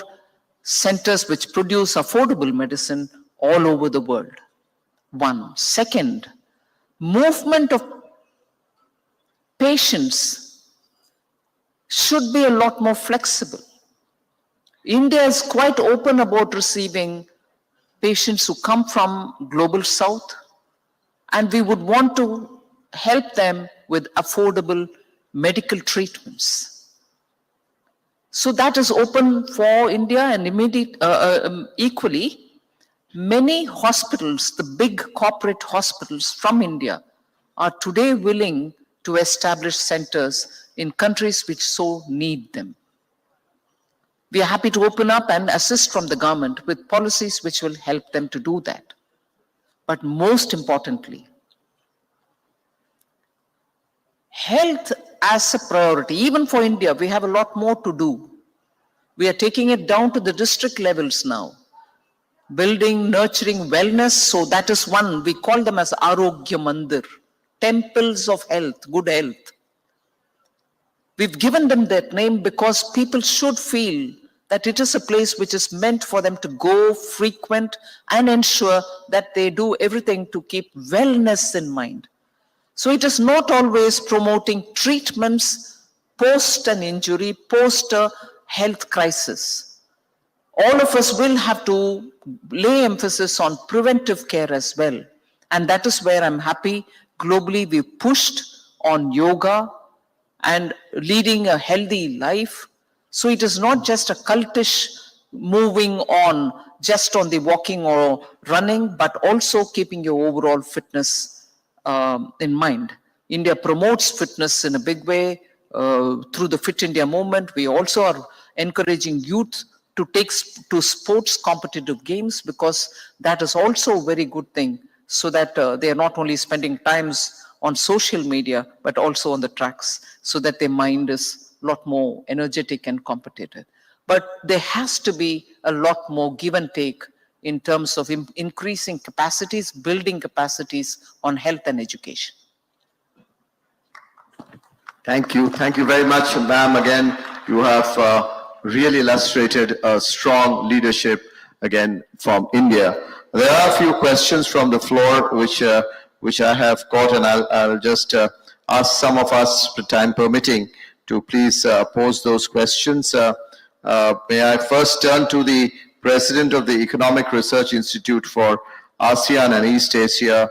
centers which produce affordable medicine all over the world. One. Second, movement of patients should be a lot more flexible. India is quite open about receiving patients who come from global south, and we would want to help them with affordable medical treatments. So that is open for India, and equally, many hospitals, the big corporate hospitals from India, are today willing to establish centers in countries which so need them. We are happy to open up and assist from the government with policies which will help them to do that. But most importantly, health as a priority, even for India, we have a lot more to do. We are taking it down to the district levels now. Building, nurturing wellness, so that is one, we call them as Arogya Mandir, temples of health, good health. We've given them that name because people should feel that it is a place which is meant for them to go, frequent, and ensure that they do everything to keep wellness in mind. So it is not always promoting treatments post an injury, post a health crisis. All of us will have to lay emphasis on preventive care as well. And that is where I'm happy. Globally, we pushed on yoga and leading a healthy life. So it is not just a cultish moving on just on the walking or running, but also keeping your overall fitness in mind. India promotes fitness in a big way through the Fit India movement. We also are encouraging youth to take to sports competitive games, because that is also a very good thing, so that they are not only spending times on social media, but also on the tracks, so that their mind is a lot more energetic and competitive. But there has to be a lot more give and take in terms of increasing capacities, building capacities on health and education. Thank you. Thank you very much, ma'am. Again, you have really illustrated a strong leadership again from India. There are a few questions from the floor which I have caught, and I'll just ask some of us, time permitting, to please pose those questions. May I first turn to the President of the Economic Research Institute for ASEAN and East Asia,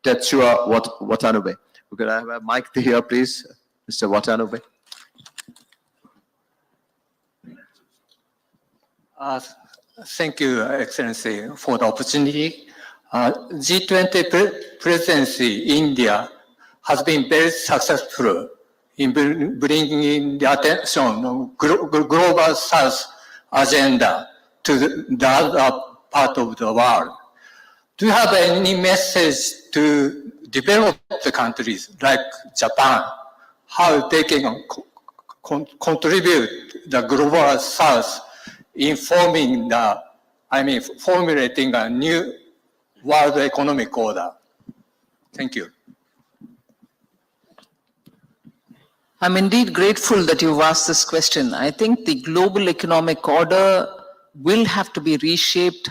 Tetsuya Watanabe. Could I have a mic here, please, Mr. Watanabe? Thank you, Excellency, for the opportunity. G20 presidency, India, has been very successful in bringing the attention of global South agenda to the other part of the world. Do you have any message to develop the countries like Japan, how they can contribute the global South in formulating a new world economic order? Thank you. I'm indeed grateful that you've asked this question. I think the global economic order will have to be reshaped,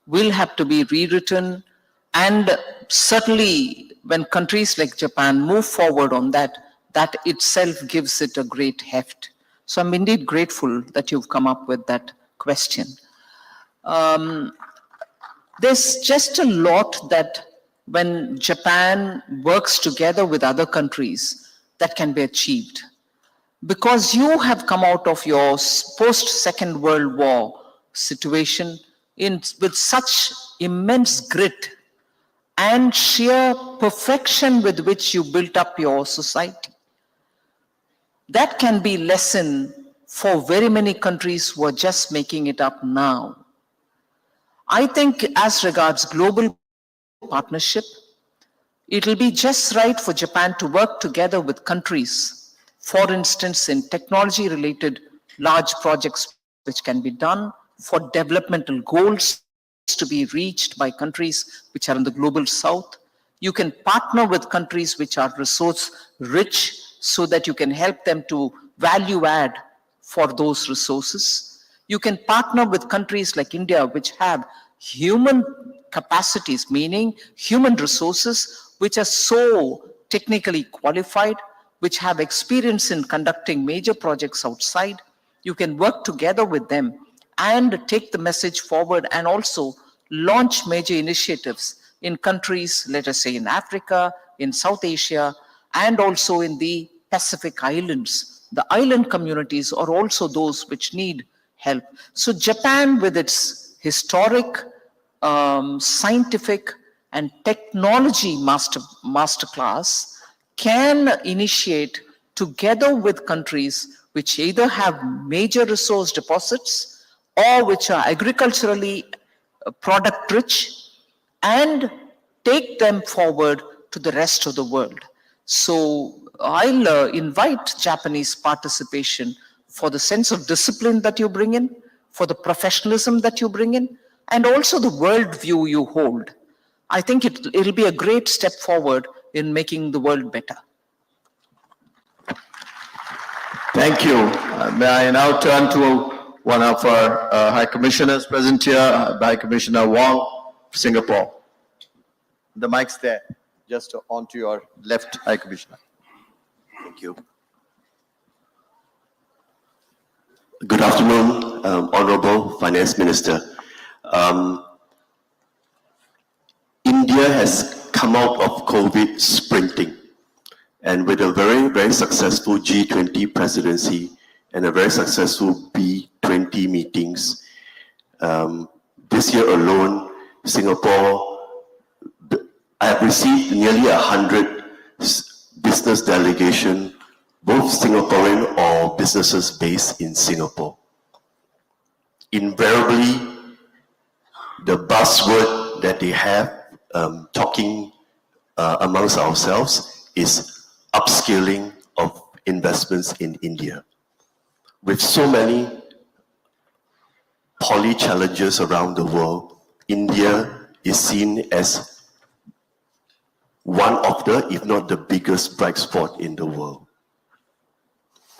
will have to be rewritten, and certainly when countries like Japan move forward on that, that itself gives it a great heft. So I'm indeed grateful that you've come up with that question. There's just a lot that when Japan works together with other countries, that can be achieved. Because you have come out of your post-Second World War situation with such immense grit and sheer perfection with which you built up your society. That can be lesson for very many countries who are just making it up now. I think as regards global partnership, it will be just right for Japan to work together with countries, for instance, in technology-related large projects which can be done, for developmental goals to be reached by countries which are in the global south. You can partner with countries which are resource-rich so that you can help them to value add for those resources. You can partner with countries like India which have human capacities, meaning human resources, which are so technically qualified, which have experience in conducting major projects outside. You can work together with them and take the message forward and also launch major initiatives in countries, let us say in Africa, in South Asia, and also in the Pacific Islands. The island communities are also those which need help. So Japan, with its historic, scientific, and technology masterclass can initiate together with countries which either have major resource deposits or which are agriculturally product rich and take them forward to the rest of the world. So I'll invite Japanese participation for the sense of discipline that you bring in, for the professionalism that you bring in, and also the worldview you hold. I think it'll be a great step forward in making the world better. Thank you. May I now turn to one of our High Commissioners present here, High Commissioner Wong, Singapore. The mic's there, just on to your left, High Commissioner. Thank you. Good afternoon, Honorable Finance Minister. India has come out of COVID sprinting, and with a very, very successful G20 presidency and a very successful B20 meetings. This year alone, Singapore, I have received nearly 100 business delegation, both Singaporean or businesses based in Singapore. Invariably, the buzzword that they have talking amongst ourselves is upscaling of investments in India. With so many poly challenges around the world, India is seen as one of the, if not the biggest bright spot in the world.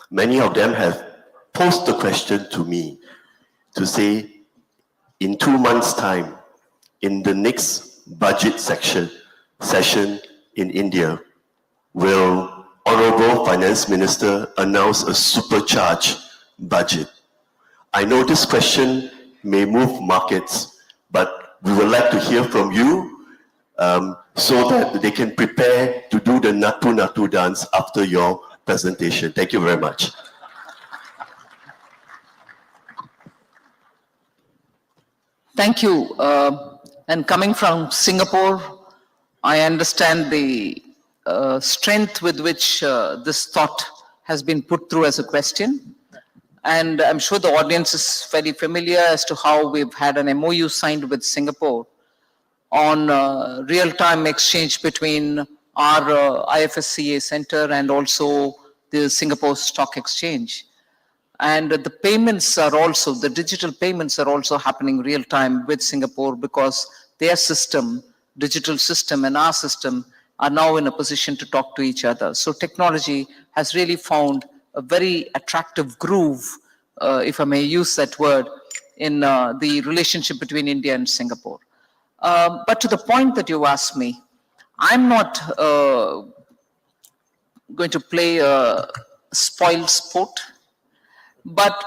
Many of them have posed the question to me to say, in 2 months' time, in the next budget session in India, will Honorable Finance Minister announce a supercharged budget? I know this question may move markets, but we would like to hear from you so that they can prepare to do the Natu Natu dance after your presentation. Thank you very much. Thank you. And coming from Singapore, I understand the strength with which this thought has been put through as a question. And I'm sure the audience is very familiar as to how we've had an MOU signed with Singapore on real-time exchange between our IFSCA center and also the Singapore Stock Exchange. And the payments are also, the digital payments are also happening real time with Singapore because their system, digital system and our system are now in a position to talk to each other. So technology has really found a very attractive groove, if I may use that word, in the relationship between India and Singapore. But to the point that you asked me, I'm not going to play a spoiled sport. But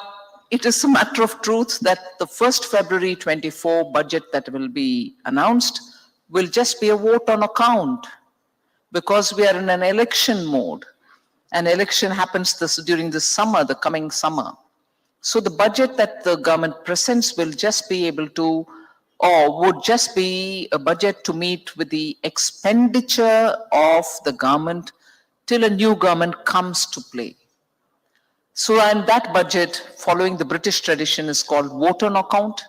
it is a matter of truth that the 1st February 24 budget that will be announced will just be a vote on account because we are in an election mode. An election happens during the summer, the coming summer. So the budget that the government presents will just be able to, or would just be a budget to meet with the expenditure of the government till a new government comes to play. So, and that budget, following the British tradition, is called vote on account.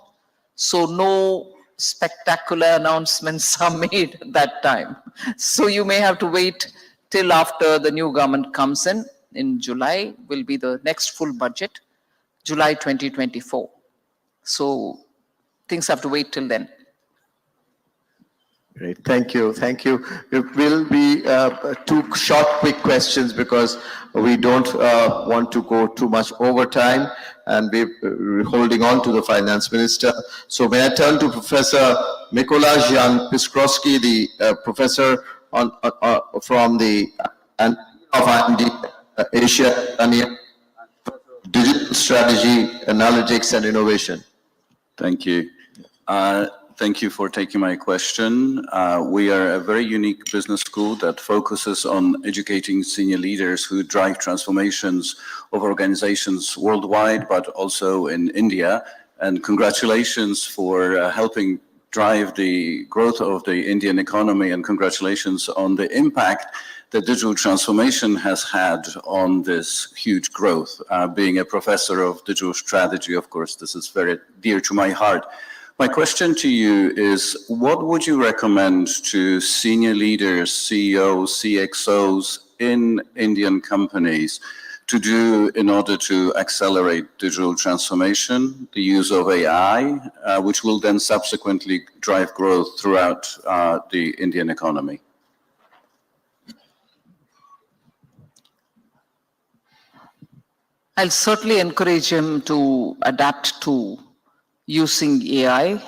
So no spectacular announcements are made at that time. So you may have to wait till after the new government comes in July will be the next full budget, July 2024. So things have to wait till then. Great, thank you, thank you. It will be 2 short, quick questions because we don't want to go too much over time and we're holding on to the Finance Minister. So may I turn to Professor Mikola Jan Piskrowski, the professor from the of IMD Asia, Digital Strategy, Analytics and Innovation. Thank you. Thank you for taking my question. We are a very unique business school that focuses on educating senior leaders who drive transformations of organizations worldwide, but also in India. And congratulations for helping drive the growth of the Indian economy, and congratulations on the impact that digital transformation has had on this huge growth. Being a professor of digital strategy, of course, this is very dear to my heart. My question to you is, what would you recommend to senior leaders, CEOs, CXOs in Indian companies to do in order to accelerate digital transformation, the use of AI, which will then subsequently drive growth throughout the Indian economy? I'll certainly encourage him to adapt to using AI.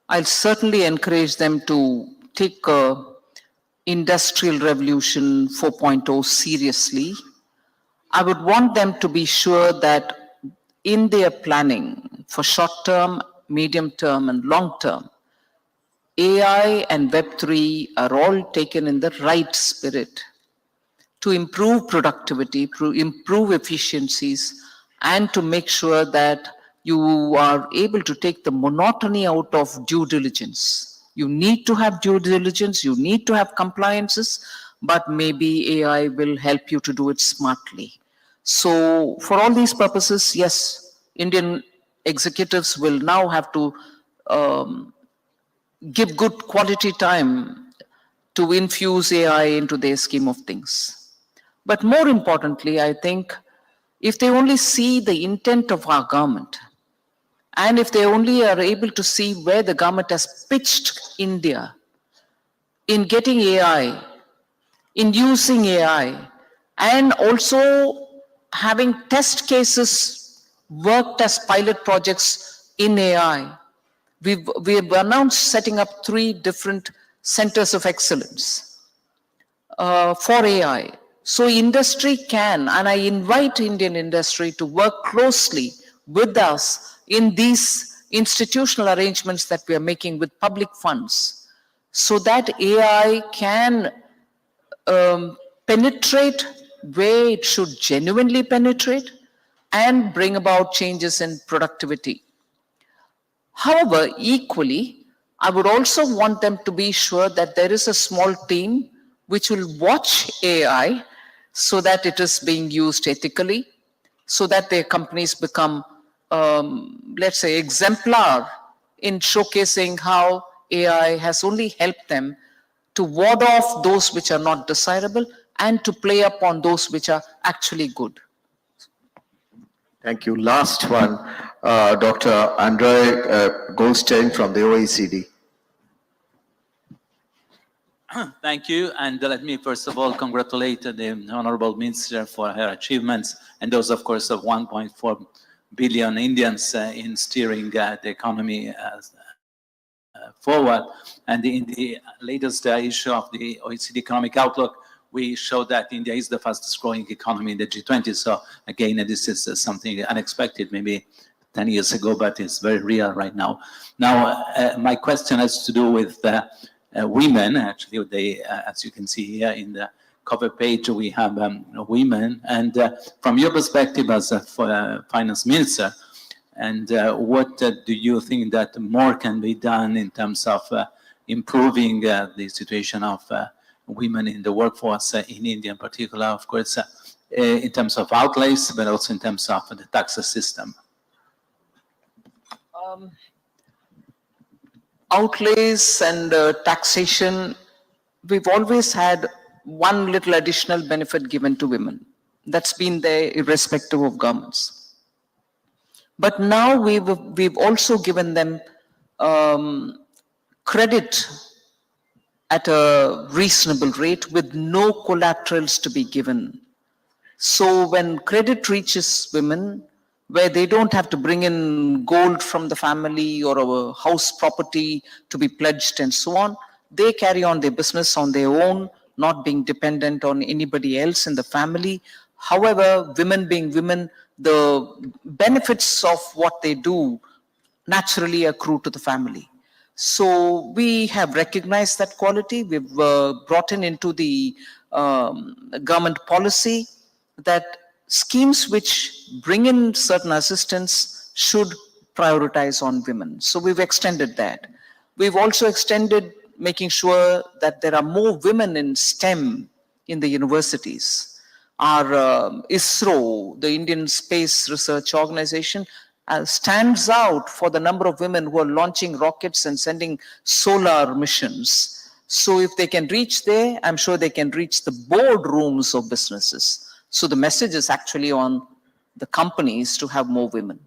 I'll certainly encourage them to take Industrial Revolution 4.0 seriously. I would want them to be sure that in their planning for short term, medium term, and long term, AI and Web3 are all taken in the right spirit to improve productivity, to improve efficiencies, and to make sure that you are able to take the monotony out of due diligence. You need to have due diligence, you need to have compliances, but maybe AI will help you to do it smartly. So for all these purposes, yes, Indian executives will now have to give good quality time to infuse AI into their scheme of things. But more importantly, I think if they only see the intent of our government, and if they only are able to see where the government has pitched India in getting AI, in using AI, and also having test cases worked as pilot projects in AI, we have announced setting up 3 different centers of excellence for AI. So industry can, and I invite Indian industry to work closely with us in these institutional arrangements that we are making with public funds, so that AI can penetrate where it should genuinely penetrate and bring about changes in productivity. However, equally, I would also want them to be sure that there is a small team which will watch AI so that it is being used ethically, so that their companies become, let's say, exemplar in showcasing how AI has only helped them to ward off those which are not desirable and to play upon those which are actually good. Thank you. Last one, Dr. Andre Goldstein from the OECD. Thank you, and let me first of all congratulate the Honorable Minister for her achievements, and those, of course, of 1.4 billion Indians in steering the economy forward. And in the latest issue of the OECD Economic Outlook, we show that India is the fastest growing economy in the G20. So again, this is something unexpected, maybe 10 years ago, but it's very real right now. Now, my question has to do with women. Actually, they, as you can see here in the cover page, we have women. And from your perspective as a finance minister, and what do you think that more can be done in terms of improving the situation of women in the workforce in India in particular, of course, in terms of outlays, but also in terms of the tax system? Outlays and taxation, we've always had one little additional benefit given to women. That's been there irrespective of governments. But now we've also given them credit at a reasonable rate with no collaterals to be given. So when credit reaches women, where they don't have to bring in gold from the family or a house property to be pledged and so on, they carry on their business on their own, not being dependent on anybody else in the family. However, women being women, the benefits of what they do naturally accrue to the family. So we have recognized that quality. We've brought into the government policy that schemes which bring in certain assistance should prioritize on women. So we've extended that. We've also extended making sure that there are more women in STEM in the universities. Our ISRO, the Indian Space Research Organization, stands out for the number of women who are launching rockets and sending solar missions. So if they can reach there, I'm sure they can reach the boardrooms of businesses. So the message is actually on the companies to have more women.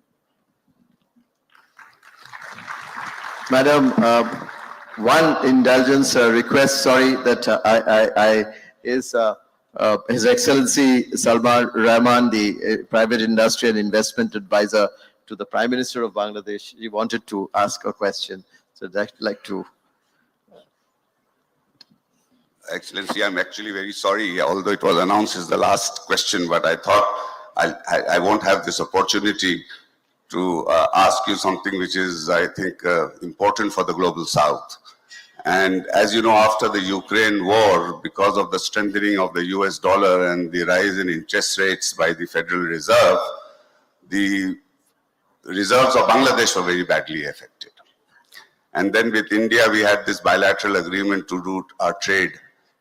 Madam, one indulgence request, sorry, that His Excellency Salman Rahman, the Private Industry and Investment Advisor to the Prime Minister of Bangladesh, he wanted to ask a question. So I'd like to. Excellency, I'm actually very sorry, although it was announced as the last question, but I thought I won't have this opportunity to ask you something which is, I think, important for the Global South. And as you know, after the Ukraine war, because of the strengthening of the US dollar and the rise in interest rates by the Federal Reserve, the reserves of Bangladesh were very badly affected. And then with India, we had this bilateral agreement to do our trade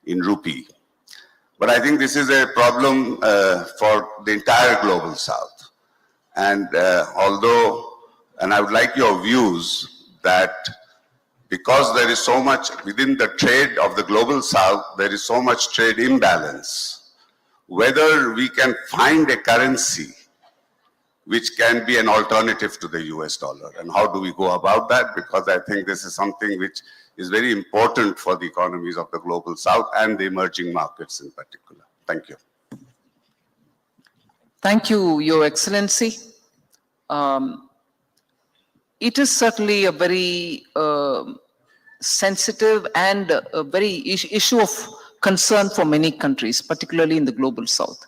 in rupee. But I think this is a problem for the entire Global South. And and I would like your views that because there is so much within the trade of the Global South, there is so much trade imbalance, whether we can find a currency which can be an alternative to the US dollar. And how do we go about that? Because I think this is something which is very important for the economies of the Global South and the emerging markets in particular. Thank you. Thank you, Your Excellency. It is certainly a very sensitive and a very issue of concern for many countries, particularly in the Global South.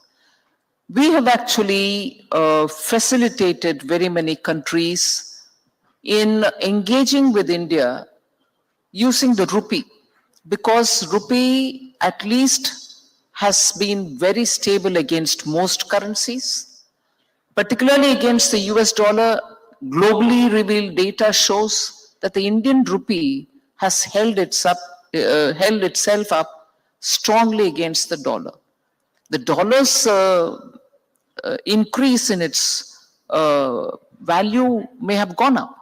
We have actually facilitated very many countries in engaging with India using the rupee, because rupee at least has been very stable against most currencies, particularly against the US dollar. Globally revealed data shows that the Indian rupee has held itself up strongly against the dollar. The dollar's increase in its value may have gone up,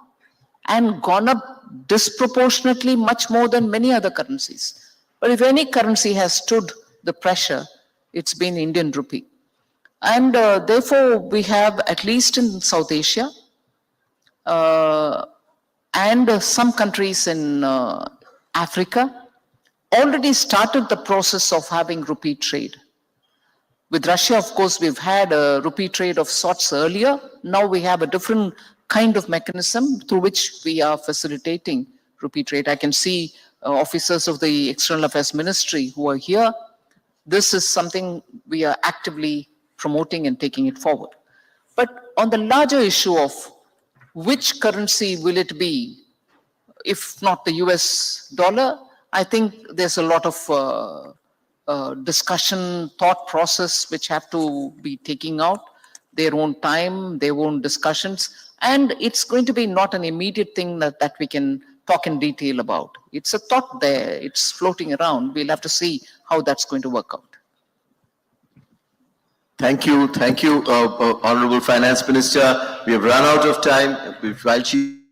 and gone up disproportionately much more than many other currencies. But if any currency has stood the pressure, it's been Indian rupee. And therefore, we have, at least in South Asia, and some countries in Africa, already started the process of having rupee trade. With Russia, of course, we've had a rupee trade of sorts earlier. Now we have a different kind of mechanism through which we are facilitating rupee trade. I can see officers of the External Affairs Ministry who are here. This is something we are actively promoting and taking it forward. But on the larger issue of which currency will it be, if not the US dollar, I think there's a lot of discussion, thought process which have to be taking out their own time, their own discussions, and it's going to be not an immediate thing that we can talk in detail about. It's a thought there, it's floating around. We'll have to see how that's going to work out. Thank you, Honorable Finance Minister. We have run out of time. While she